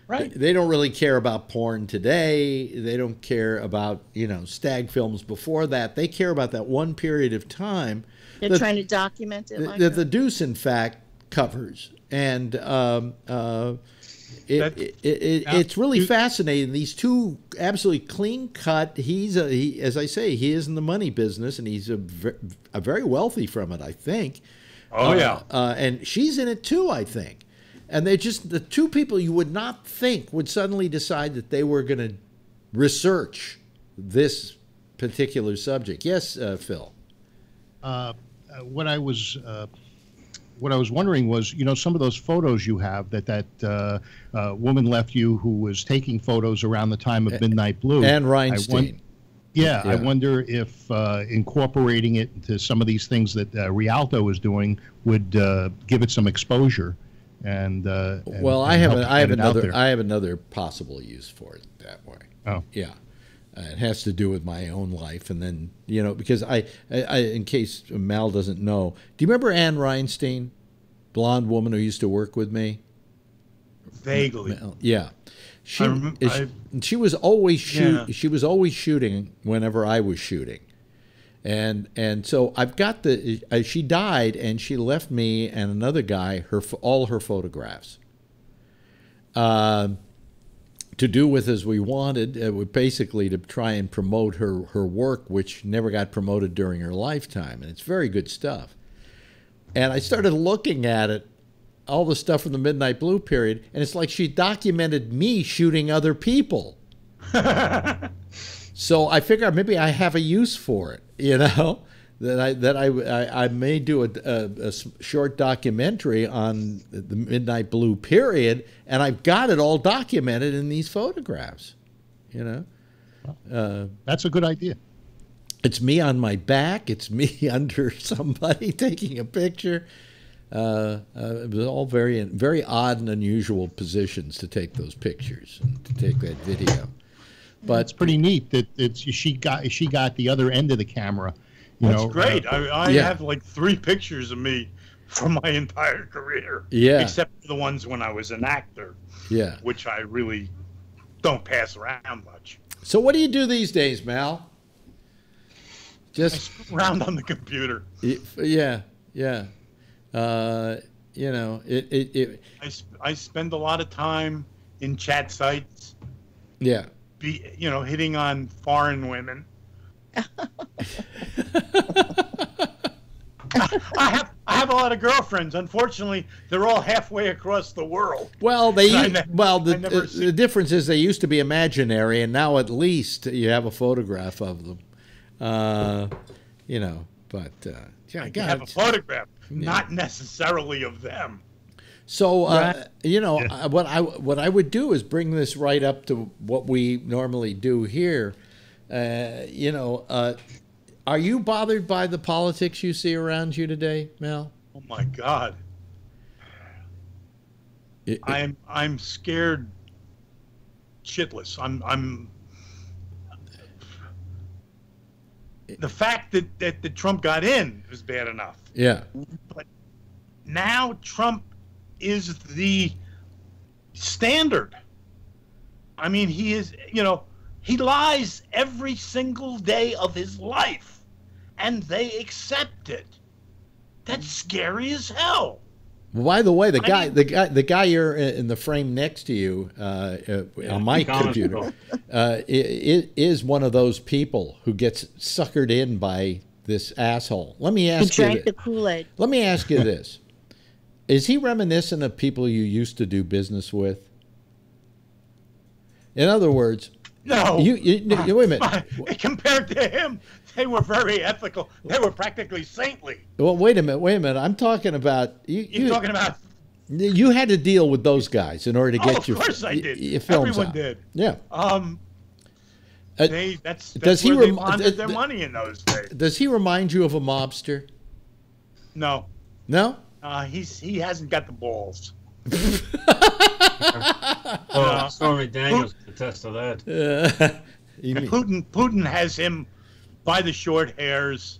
Right. They don't really care about porn today. They don't care about, stag films before that. They care about that one period of time. They're trying to document it. That the Deuce, in fact, covers. And it's really fascinating. These two absolutely clean cut. As I say, he is in the money business, and he's a very wealthy from it, I think. Oh yeah. And she's in it too, I think. And they're just the two people you would not think would suddenly decide that they were going to research this particular subject. Yes, Phil. What I was wondering was, some of those photos you have that woman left you who was taking photos around the time of Midnight Blue. Anne Reinstein. I wonder if incorporating it into some of these things that Rialto is doing would give it some exposure. Well, I have another possible use for it that way. Oh, yeah. It has to do with my own life, and then because I in case Mal doesn't know, do you remember Anne Reinstein, blonde woman who used to work with me? Vaguely. Yeah, she was always shooting whenever I was shooting, and so I've got she died and she left me and another guy all her photographs. To do with as we wanted, basically to try and promote her work, which never got promoted during her lifetime. And it's very good stuff. And I started looking at it, all the stuff from the Midnight Blue period, and it's like she documented me shooting other people. So I figured maybe I have a use for it, that I may do a short documentary on the Midnight Blue period, and I've got it all documented in these photographs. That's a good idea. It's me on my back. It's me under somebody taking a picture. It was all very, very odd and unusual positions to take those pictures and to take that video. But it's pretty neat that she got the other end of the camera. That's great. I have like 3 pictures of me from my entire career. Yeah. Except for the ones when I was an actor. Yeah. Which I really don't pass around much. So what do you do these days, Mal? I screw around on the computer. Yeah. I spend a lot of time in chat sites. Yeah. Hitting on foreign women. I have a lot of girlfriends. Unfortunately, they're all halfway across the world. Well, the difference is they used to be imaginary, and now at least you have a photograph of them. I have a photograph, not necessarily of them. So, what I would do is bring this right up to what we normally do here. Are you bothered by the politics you see around you today, Mel? Oh my God. I'm scared shitless. I'm the fact that Trump got in was bad enough. Yeah. But now Trump is the standard. I mean, he is, he lies every single day of his life. and they accept it. That's scary as hell. By the way, the guy you're in the frame next to you on my computer is one of those people who gets suckered in by this asshole. Let me ask you this. The Kool-Aid. Let me ask you this: is he reminiscent of people you used to do business with? In other words, no. Wait a minute. Compared to him, they were very ethical. They were practically saintly. Well, wait a minute. I'm talking about You're talking about. You had to deal with those guys in order to get of course I did. Your films Everyone out. did. Yeah. That's does where he they laundered their money in those days. Does he remind you of a mobster? No. No? He hasn't got the balls. Well, Stormy Daniels can attest to that. Putin has him by the short hairs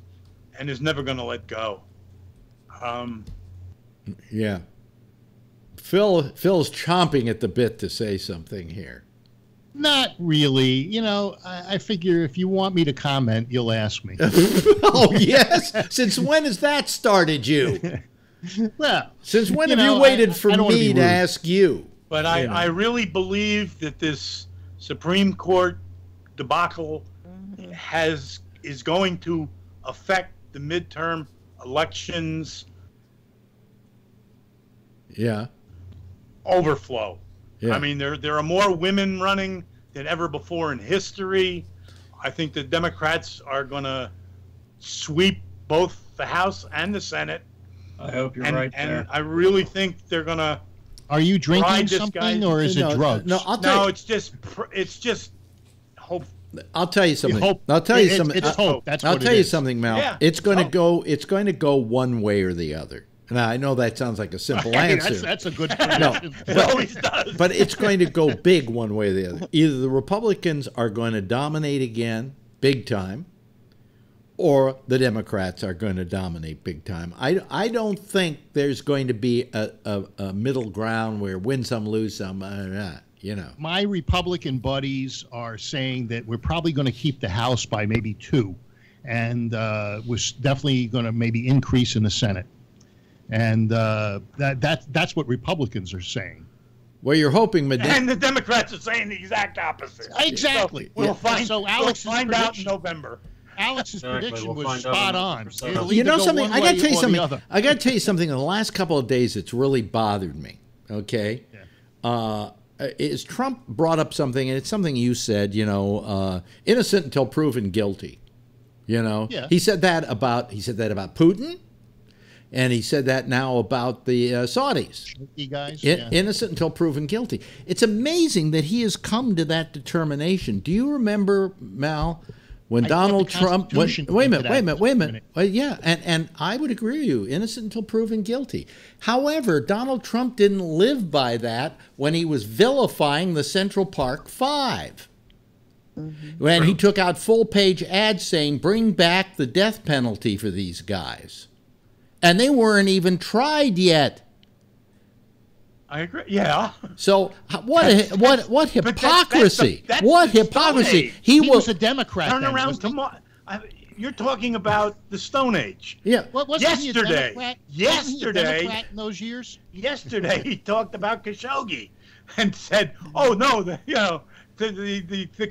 and is never going to let go. Yeah. Phil's chomping at the bit to say something here. Not really. You know, I figure if you want me to comment, you'll ask me. Oh, yes? Since when has that started you? Well, since when have you waited for me to ask you? But I really believe that this Supreme Court debacle is going to affect the midterm elections. Yeah. Overflow. Yeah. I mean, there are more women running than ever before in history. I think the Democrats are going to sweep both the House and the Senate. I hope you're right there. And I really think they're going to. Are you drinking something or is it drugs? No, it's just hope. I'll tell you something. I'll tell you something. I'll tell you something, Mal. Yeah. It's going to go one way or the other. Now, I know that sounds like a simple answer. That's a good prediction. No, it always does. But it's going to go big one way or the other. Either the Republicans are going to dominate again, big time, or the Democrats are going to dominate big time. I don't think there's going to be a middle ground where win some, lose some, you know. My Republican buddies are saying that we're probably going to keep the House by maybe 2, and we're definitely going to maybe increase in the Senate. And that's what Republicans are saying. Well, you're hoping, and the Democrats are saying the exact opposite. Exactly. So we'll find out in November. Alex's prediction was spot on. You know something? I got to tell you something. I got to tell you something. In the last couple of days, it's really bothered me. Okay, is Trump brought up something, and it's something you said. You know, innocent until proven guilty. You know, he said that about Putin. And he said that now about the Saudis. Guys, innocent until proven guilty. It's amazing that he has come to that determination. Do you remember, Mal, when Donald Trump... Wait a minute. Well, yeah, and I would agree with you. Innocent until proven guilty. However, Donald Trump didn't live by that when he was vilifying the Central Park Five. When he took out full-page ads saying, bring back the death penalty for these guys. And they weren't even tried yet. I agree. Yeah. So what hypocrisy? What hypocrisy? He was a Democrat. Turn around tomorrow. You're talking about the Stone Age. Yeah. Yesterday. Democrat in those years. Yesterday he talked about Khashoggi and said, "Oh no, the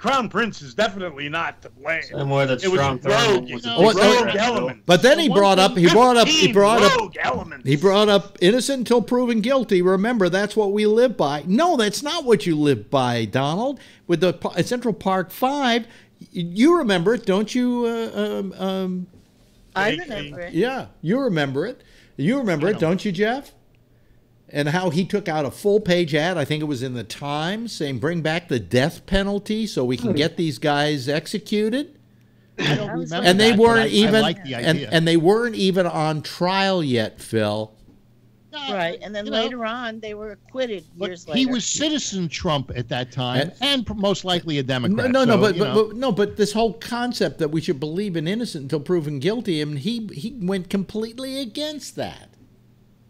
Crown Prince is definitely not to blame. It was rogue element." But then he brought up innocent until proven guilty. Remember, that's what we live by. No, that's not what you live by, Donald. With the Central Park Five, you remember it, don't you? I remember it. Yeah, you remember it. You remember it, don't you, Jeff? And how he took out a full-page ad, I think it was in the Times, saying bring back the death penalty so we can get these guys executed. I don't remember. And they weren't even. I like the idea. And they weren't even on trial yet, Phil. Right, and then later on they were acquitted years later. He was Citizen Trump at that time, and most likely a Democrat. But this whole concept that we should believe in innocent until proven guilty, I mean, he went completely against that.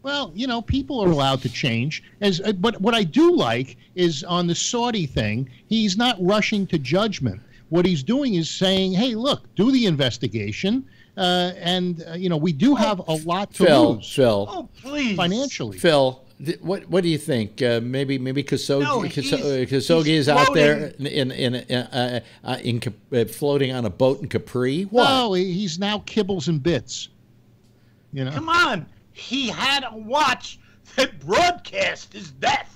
Well, you know, people are allowed to change. But what I do like is on the Saudi thing, he's not rushing to judgment. What he's doing is saying, hey, look, do the investigation. we do have a lot to lose. Phil, oh please, financially. Phil, what do you think? Maybe Khashoggi is out there floating on a boat in Capri. What? No, he's now kibbles and bits. Come on, he had a watch that broadcast his death.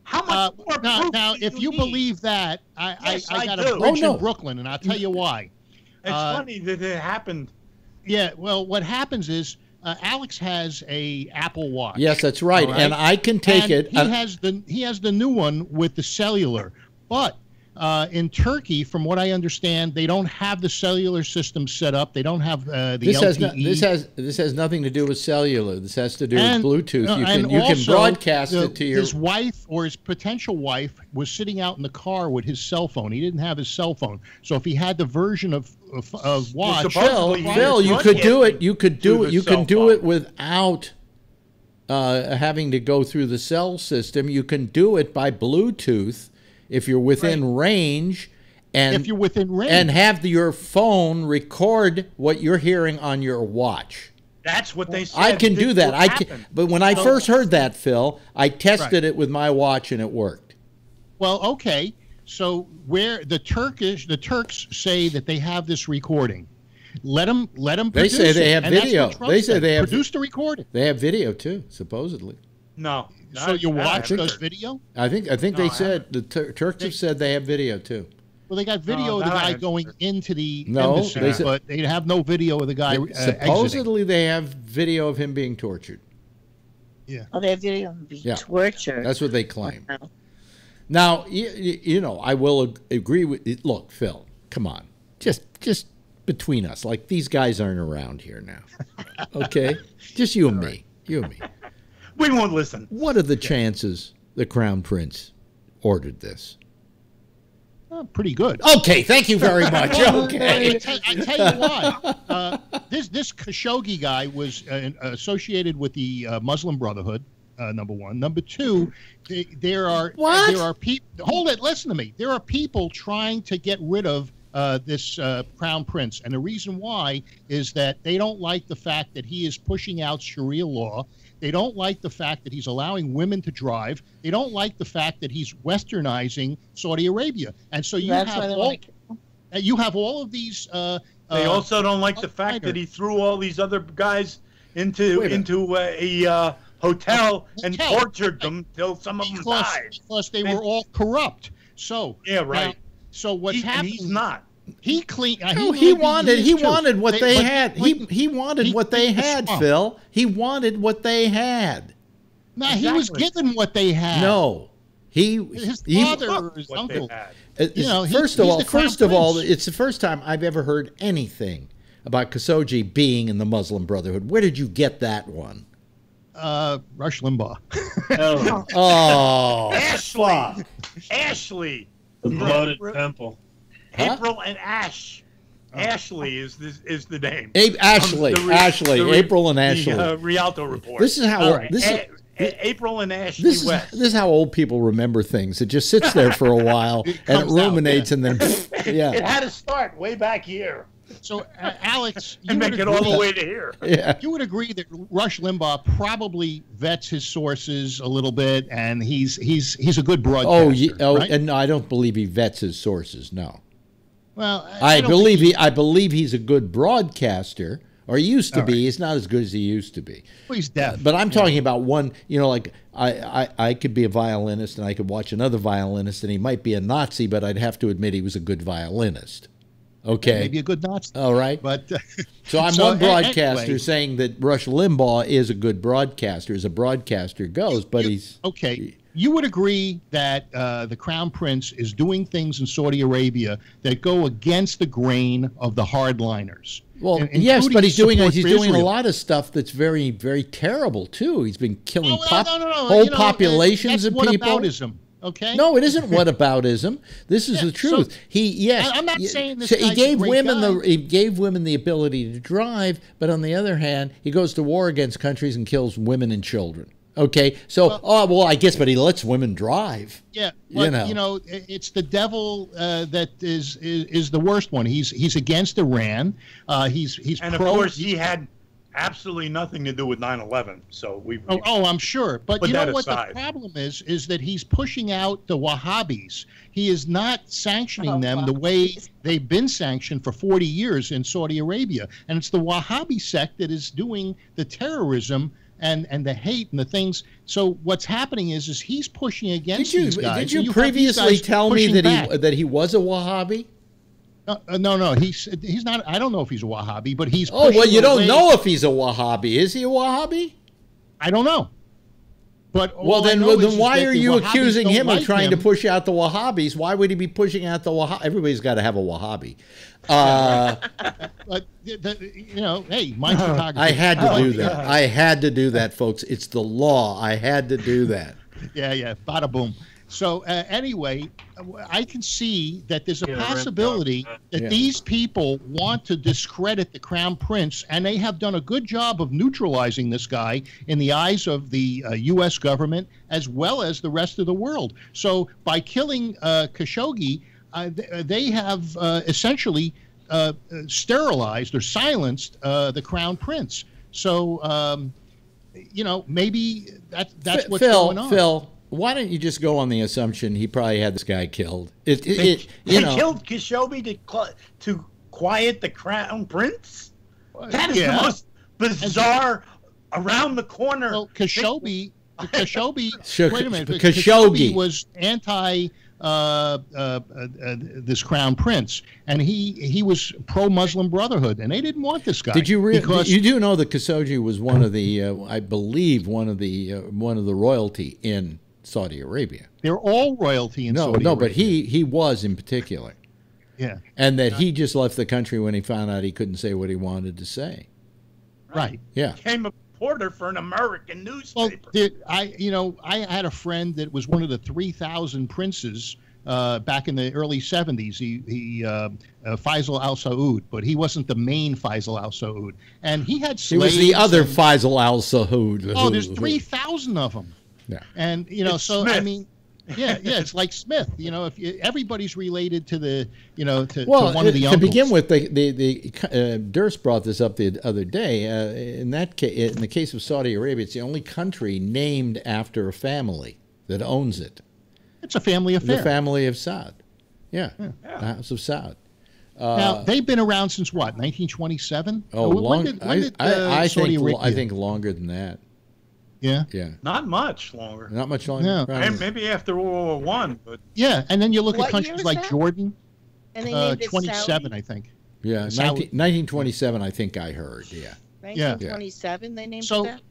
How much more proof now, do if you need? believe that, Yes, I got do. a bridge in Brooklyn, and I'll tell you why. It's funny that it happened. Yeah, well, what happens is Alex has a Apple Watch. Yes, that's right, and I can take it. He has the new one with the cellular, but in Turkey, from what I understand, they don't have the cellular system set up. They don't have the LTE. This has nothing to do with cellular. This has to do with Bluetooth. You also, can broadcast it to your. His wife or his potential wife was sitting out in the car with his cell phone. He didn't have his cell phone, so if he had the version of watch, Phil, you could do it. You could do it. You can do it without having to go through the cell system. You can do it by Bluetooth. If you're within range, and have your phone record what you're hearing on your watch. That's what they said. I can do that. But when I first heard that, Phil, I tested it with my watch and it worked. Well, okay. So where the Turks say that they have this recording, let them produce They say they have it. video. They say they have produced the recording. They have video too, supposedly. No. So your watch does video? I think they said the Turks have said they have video too. Well, they got video of the guy going into the embassy, but they have no video of the guy supposedly exiting. They have video of him being tortured. Yeah. Oh, they have video of him being tortured. That's what they claim. Oh, no. Now, I will agree with it. Look, Phil, come on. Just between us. Like, these guys aren't around here now. Okay? Just you and me. You and me. We won't listen. What are the chances the Crown Prince ordered this? Pretty good. Okay, thank you very much. Okay. I tell you why. This Khashoggi guy was associated with the Muslim Brotherhood, number one. Number two, there are people. Hold it. Listen to me. There are people trying to get rid of this Crown Prince, and the reason why is that they don't like the fact that he is pushing out Sharia law. They don't like the fact that he's allowing women to drive. They don't like the fact that he's westernizing Saudi Arabia. And so you have all of these. They also don't like the fact that he threw all these other guys into a hotel and tortured them till some of them died. Because they were all corrupt. So yeah, right. So what's happening? He's not. He wanted what they had. He wanted what they had, Phil. He wanted what they had. No, he was given what they had. No, his father or his uncle. First of all, it's the first time I've ever heard anything about Khashoggi being in the Muslim Brotherhood. Where did you get that one? Rush Limbaugh. Oh, Ashley. The bloated temple. April and Ash. Ashley is the name. Ashley. April and Ashley. The Rialto report. This is how. April and Ashley West. This is how old people remember things. It just sits there for a while and it ruminates, and then It had to start way back here. So, Alex, you make it all the way to here. Yeah. You would agree that Rush Limbaugh probably vets his sources a little bit, and he's a good broadcaster. Right? And no, I don't believe he vets his sources. No. Well, I believe he's a good broadcaster, or he used to be. He's not as good as he used to be. Well, he's deaf. But I'm talking about one. Like I could be a violinist, and I could watch another violinist, and he might be a Nazi, but I'd have to admit he was a good violinist. Okay. Maybe a good Nazi. All right. But so I'm one broadcaster saying that Rush Limbaugh is a good broadcaster, as a broadcaster goes, but he's... Okay. You would agree that the Crown Prince is doing things in Saudi Arabia that go against the grain of the hardliners. Well, yes, but he's doing a lot of stuff that's very, very terrible, too. He's been killing whole populations of people. Whataboutism. Okay. No, it isn't whataboutism. This is the truth. So, I'm not saying this. He gave women the ability to drive, but on the other hand, he goes to war against countries and kills women and children. Okay, so I guess, but he lets women drive. Yeah, well, it's the devil that is the worst one. He's against Iran. He's and of course he had absolutely nothing to do with 9/11. So we. I'm sure, but you know what the problem is that he's pushing out the Wahhabis. He is not sanctioning them the way they've been sanctioned for 40 years in Saudi Arabia, and it's the Wahhabi sect that is doing the terrorism and the hate and the things. So what's happening is he's pushing against these guys. Did you previously tell me that he was a Wahhabi? No, he's not. I don't know if he's a Wahhabi, but he's. Oh well, you don't know if he's a Wahhabi. Is he a Wahhabi? I don't know. But then why are you accusing him of trying to push out the Wahhabis? Why would he be pushing out the Wahhabi? Everybody's got to have a Wahhabi. But hey, mind photography. I had to do that. I had to do that, folks. It's the law. I had to do that. Yeah, bada boom. So anyway, I can see that there's a possibility that these people want to discredit the Crown Prince, and they have done a good job of neutralizing this guy in the eyes of the U.S. government as well as the rest of the world. So by killing Khashoggi, they have essentially sterilized or silenced the Crown Prince. So, maybe that's what's going on. Phil, why don't you just go on the assumption he probably had this guy killed? They killed Khashoggi to quiet the Crown Prince? That is the most bizarre around the corner. Well, Khashoggi wait a minute. Khashoggi was anti this Crown Prince, and he was pro-Muslim Brotherhood, and they didn't want this guy. Did you you do know that Khashoggi was one of the I believe one of the royalty in Saudi Arabia? They're all royalty in Saudi Arabia. No, but he was in particular. Yeah. And that he just left the country when he found out he couldn't say what he wanted to say. Right. Yeah. Became a reporter for an American newspaper. Well, I had a friend that was one of the 3,000 princes back in the early 70s. He Faisal Al Saud, but he wasn't the main Faisal Al Saud. And he had slaves. He was the other Faisal Al Saud. Oh, there's 3,000 of them. Yeah. And I mean, it's like Smith. If everybody's related to the, to one of the uncles. To begin with, Durst brought this up the other day. In the case of Saudi Arabia, it's the only country named after a family that owns it. It's a family affair. The family of Saud. Yeah. The House of Saud. Now they've been around since what? 1927. Oh, when did I Saudi Arabia? I think longer than that. Yeah. Not much longer. Not much longer. Yeah. Maybe after World War I, but and then you look What at countries year like was that? Jordan. And they named it 27, Saudi? I think. Yeah, 1927. I think I heard. Yeah. 1927, they named it that.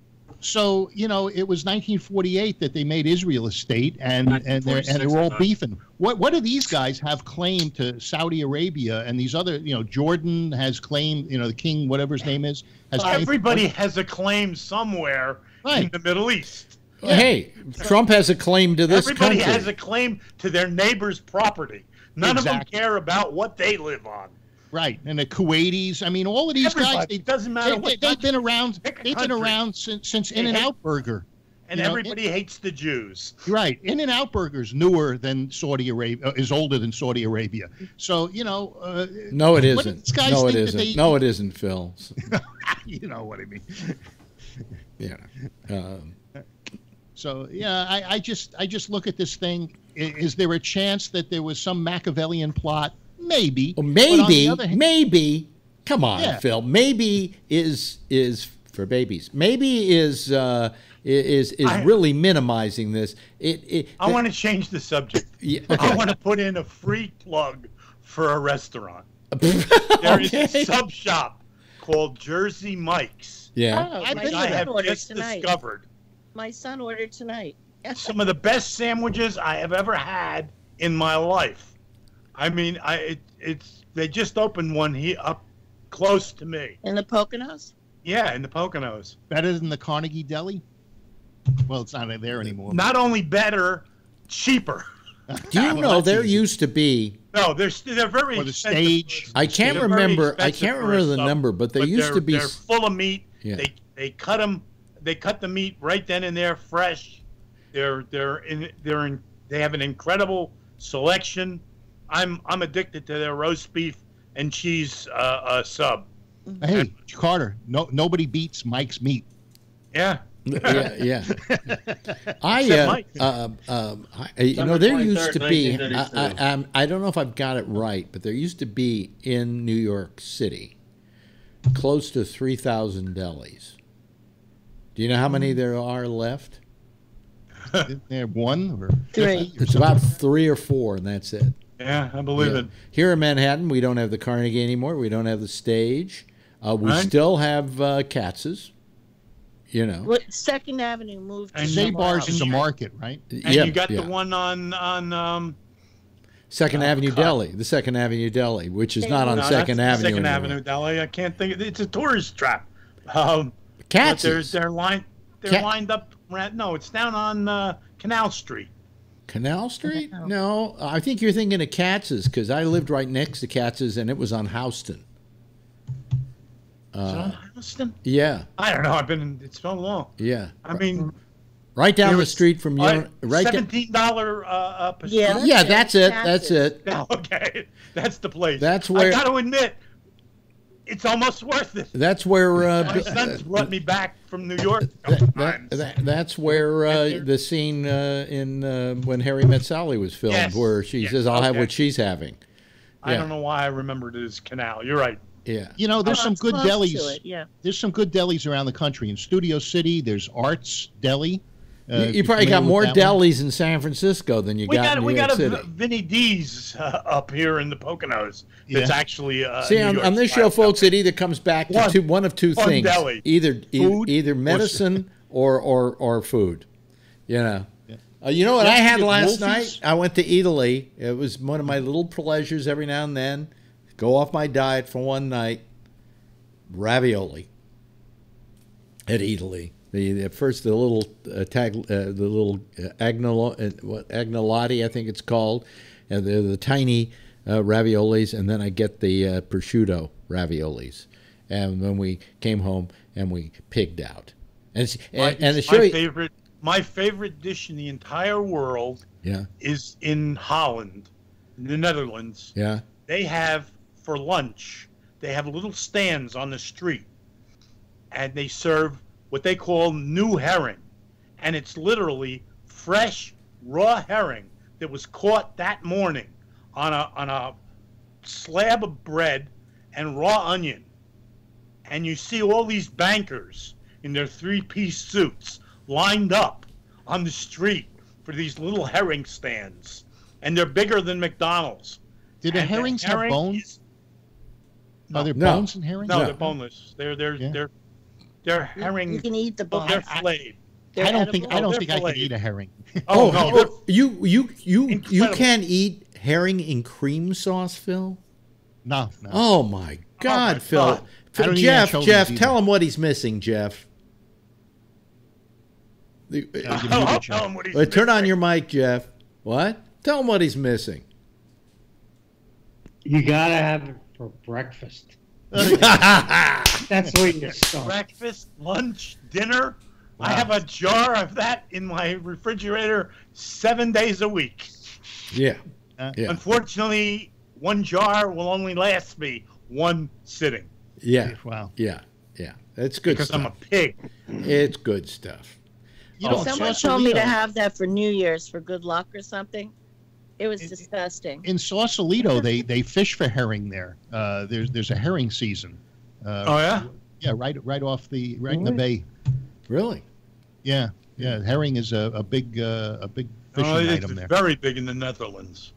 So it was 1948 that they made Israel a state, and they're all beefing. What do these guys have claim to Saudi Arabia and these other? Jordan has claim. The king, whatever his name is, has. Everybody has a claim somewhere in the Middle East. Hey, Trump has a claim to this country. Everybody has a claim to their neighbor's property. None of them care about what they live on. Right, and the Kuwaitis. I mean, all of these guys. It doesn't matter. They've been around. They've been around since In-N-Out Burger. And everybody hates the Jews. Right, In-N-Out Burger's newer than Saudi Arabia. Is older than Saudi Arabia. So no, it isn't. No, it isn't. No, it isn't, Phil. You know what I mean. Yeah. So I just look at this thing. Is there a chance that there was some Machiavellian plot? Maybe. Well, maybe. Come on, Phil. Maybe is for babies. Maybe is really minimizing this. I want to change the subject. Yeah, okay. I want to put in a free plug for a restaurant. There is a sub shop called Jersey Mike's. Yeah. I have just discovered. My son ordered tonight. Some of the best sandwiches I have ever had in my life. I mean, they just opened one here up close to me. In the Poconos? Yeah, in the Poconos. Better than the Carnegie Deli? Well, it's not there anymore. Not only better, cheaper. Do you know there used to be? No, they're very expensive. Stage. I can't remember the number, but there used to be. They're full of meat. Yeah. They cut them. They cut the meat right then and there, fresh. They have an incredible selection. I'm addicted to their roast beef and cheese sub. Hey, Carter, nobody beats Mike's meat. Yeah. Yeah. There used to be, I don't know if I've got it right, but there used to be in New York City close to 3,000 delis. Do you know how many there are left? There one or 3. It's about 3 or 4, and that's it. Yeah, I believe it. Here in Manhattan, we don't have the Carnegie anymore. We don't have the Stage. We still have Katz's. You know, What, Second Avenue moved. And Zabar's is a market, right? And you got the one on Second Avenue Deli, the Second Avenue Deli, which is not on Second Avenue. Second anymore. Avenue Deli. I can't think. It's a tourist trap. Katz's. They're lined up. No, it's down on Canal Street. Canal Street? No, I think you're thinking of Katz's because I lived right next to Katz's and it was on Houston. Is it on Houston? Yeah. I don't know. It's so long. Yeah. I mean, right down the street from you. Right. $17 Yeah, that's it. That's it. Okay, that's the place. That's where I got to admit, it's almost worth it. That's where my son's brought me back from New York. That's where the scene in When Harry Met Sally was filmed, where she says, "I'll have what she's having." I don't know why I remembered it as Canal. You're right. Yeah. You know, there's some good delis. Yeah. There's some good delis around the country. In Studio City, there's Arts Deli. You probably got more delis in San Francisco than you got in New York City. We got a Vinny D's up here in the Poconos. That's actually see on this show, folks. It either comes back to one of two things: deli. either medicine or food. You know. You know what I had last night? I went to Italy. It was one of my little pleasures every now and then. Go off my diet for one night. Ravioli at Italy. The little agnolotti, I think it's called. They're the tiny raviolis, and then I get the prosciutto raviolis. And when we came home, and we pigged out. My favorite dish in the entire world is in Holland, in the Netherlands. Yeah. They have, for lunch, they have little stands on the street, and they serve what they call new herring. And it's literally fresh, raw herring that was caught that morning on a slab of bread and raw onion. And you see all these bankers in their 3-piece suits lined up on the street for these little herring stands. And they're bigger than McDonald's. Did the herrings have bones? Are there bones in herring? No, they're boneless. They're herring. You can eat the bones. They're filleted. I don't think I can eat a herring. You can't eat herring in cream sauce, Phil? No. Oh my God, Phil. Jeff, tell him what he's missing, Jeff. Turn on your mic, Jeff. What? Tell him what he's missing. You gotta have it for breakfast. That's where you start. Breakfast, lunch, dinner. Wow. I have a jar of that in my refrigerator 7 days a week. Yeah. Unfortunately, one jar will only last me one sitting. Yeah. Wow. Yeah. It's good because stuff. I'm a pig. It's good stuff. Someone told me to have that for New Year's for good luck or something. It was disgusting. In Sausalito, they fish for herring there. There's a herring season. Oh yeah. Yeah, right in the bay. Really? Yeah. Herring is a big fishing item there. It's very big in the Netherlands.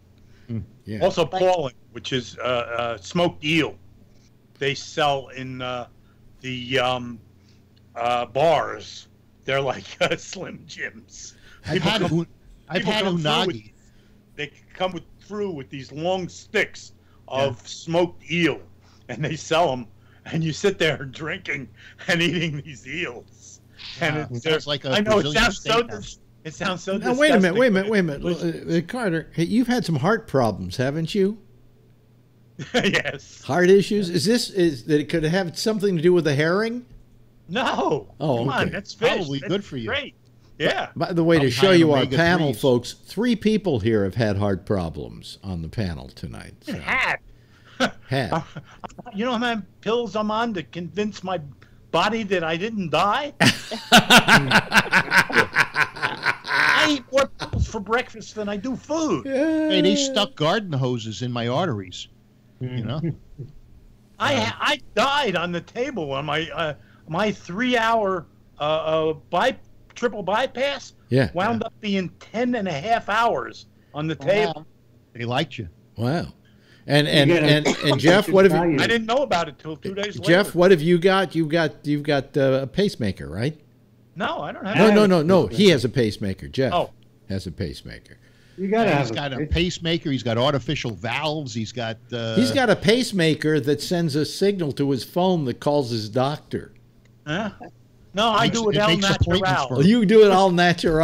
Yeah. Also, pauling, which is smoked eel. They sell in the bars. They're like Slim Jims. I've had unagi. They come through with these long sticks of smoked eel, and they sell them. And you sit there drinking and eating these eels. And it sounds like I know Brazilian it sounds so. Now wait a minute, Carter. Hey, you've had some heart problems, haven't you? Yes. Heart issues. Is that it could have something to do with the herring? No. Oh, Come okay. on, that's fish. Probably That's good for you. Great. Yeah. By the way, to Probably show high in you our omega panel, 3s. folks, 3 people here have had heart problems on the panel tonight. So. Had. Had. You know how many pills I'm on to convince my body that I didn't die? I eat more pills for breakfast than I do food. Hey, they stuck garden hoses in my arteries. You know? I died on the table on my 3-hour triple bypass. Yeah. Wound up being 10.5 hours on the table. They liked you. Wow. And Jeff, what have you? I didn't know about it till 2 days later. Jeff, what have you got? You've got a pacemaker, right? No, I don't have. No. He has a pacemaker. Jeff has a pacemaker. You gotta have. He's got a pacemaker. He's got artificial valves. He's got. He's got a pacemaker that sends a signal to his phone that calls his doctor. Huh? No, I do it all natural. You do it all natural,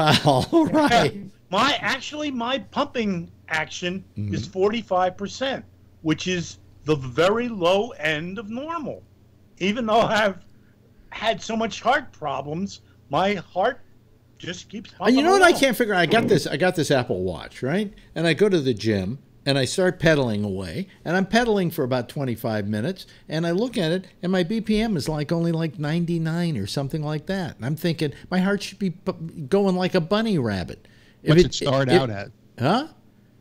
right? My pumping action is 45%, which is the very low end of normal. Even though I've had so much heart problems, my heart just keeps pumping. You know what along. I can't figure out? I got this Apple Watch, right? And I go to the gym and I start pedaling away, and I'm pedaling for about 25 minutes, and I look at it, and my BPM is only 99 or something like that. And I'm thinking my heart should be going like a bunny rabbit. What's it start out at? Huh?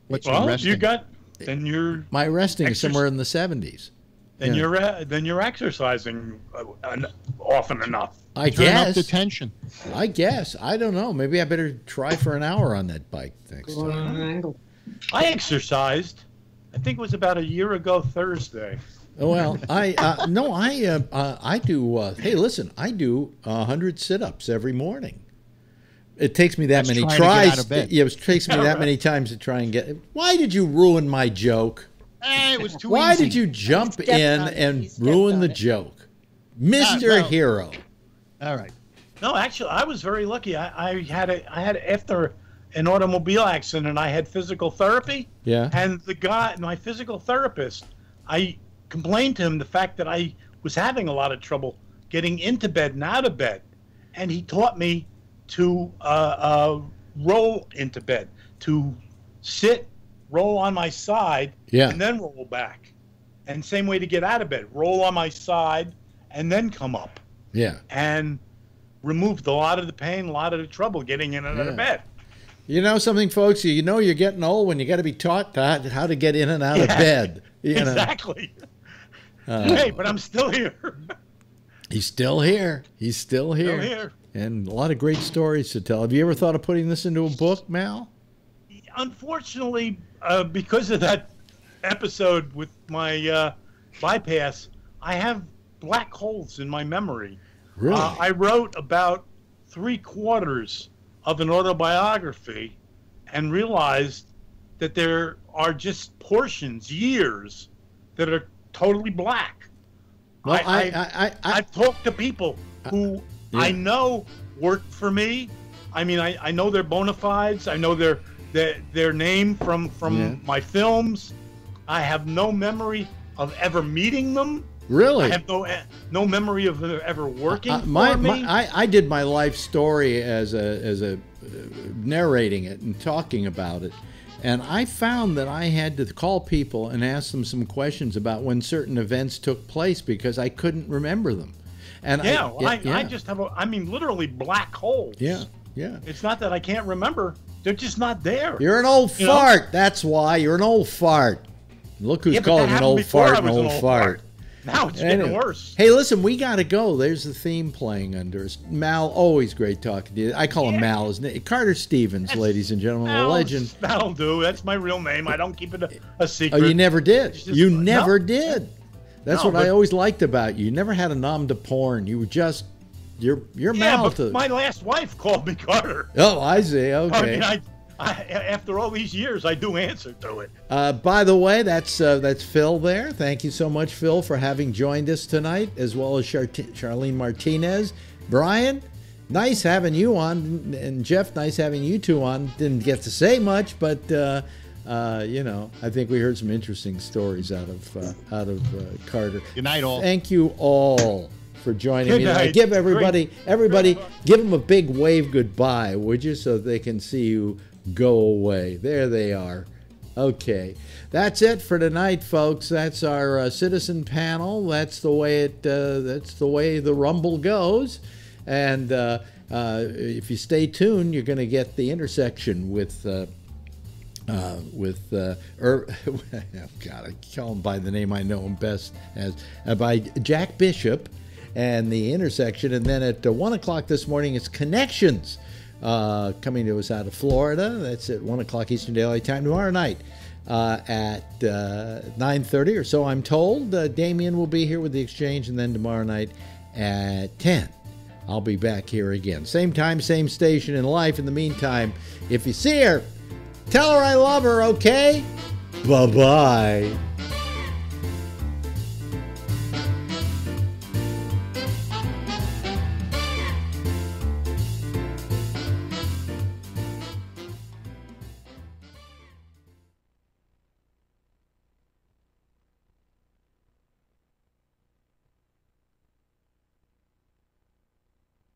What's your resting? My resting is somewhere in the 70s. Then you're exercising often enough. I Turn guess. up the tension. I guess. I don't know. Maybe I better try for an hour on that bike next time. I exercised. I think it was about a year ago Thursday. Well, I do. Hey, listen, I do 100 sit-ups every morning. It takes me that many tries. It takes me that many times to try and get. Why did you ruin my joke? It was too Why easy. did you jump in and ruin the joke, Mr. Hero? All right. No, actually, I was very lucky. I had after an automobile accident, I had physical therapy. Yeah. And my physical therapist, I complained to him the fact that I was having a lot of trouble getting into bed and out of bed, and he taught me to roll into bed, to sit, roll on my side, and then roll back. And same way to get out of bed, roll on my side, and then come up. Yeah. And removed a lot of the pain, a lot of the trouble getting in and out of bed. You know something, folks? You know you're getting old when you got to be taught how to get in and out of bed. Exactly. Hey, but I'm still here. He's still here. He's still here. Still here. And a lot of great stories to tell. Have you ever thought of putting this into a book, Mal? Unfortunately, because of that episode with my bypass, I have black holes in my memory. Really? I wrote about 3/4 of an autobiography and realized that there are just portions, years, that are totally black. Well, I've talked to people who I know worked for me. I mean, I know their bona fides. I know their name from my films. I have no memory of ever meeting them. Really? I have no memory of them ever working for me. I did my life story as a narrating it and talking about it, and I found that I had to call people and ask them some questions about when certain events took place because I couldn't remember them. And I just have literally black holes. Yeah. It's not that I can't remember; they're just not there. You're an old fart. That's why you're an old fart. Look who's calling an old fart an old fart. Now it's getting worse. Hey, listen, we got to go. There's the theme playing under us. Mal, always great talking to you. I call him Mal, isn't it? Carter Stevens, ladies and gentlemen, a legend. That'll do. That's my real name. I don't keep it a secret. Oh, you never did. You never did. That's what I always liked about you. You never had a nom de porn. You were just your Mal. But my last wife called me Carter. Oh, I see. Okay. I mean, after all these years, I do answer to it. By the way, that's Phil there. Thank you so much, Phil, for having joined us tonight, as well as Charlene Martinez. Brian, nice having you on, and Jeff, nice having you two on. Didn't get to say much, but I think we heard some interesting stories out of Carter. Good night, all. Thank you all for joining Good me. night. Give everybody, give them a big wave goodbye, would you, so they can see you go away. There they are. Okay, that's it for tonight, folks. That's our citizen panel. That's the way the Rumble goes. And if you stay tuned, you're going to get the intersection with oh God, I call him by the name I know him best as by Jack Bishop, and the intersection. And then at 1 o'clock this morning, it's Connections. Coming to us out of Florida. That's at 1 o'clock Eastern Daylight Time. Tomorrow night at 9:30 or so, I'm told. Damien will be here with the exchange, and then tomorrow night at 10, I'll be back here again. Same time, same station in life. In the meantime, if you see her, tell her I love her, okay? Bye-bye.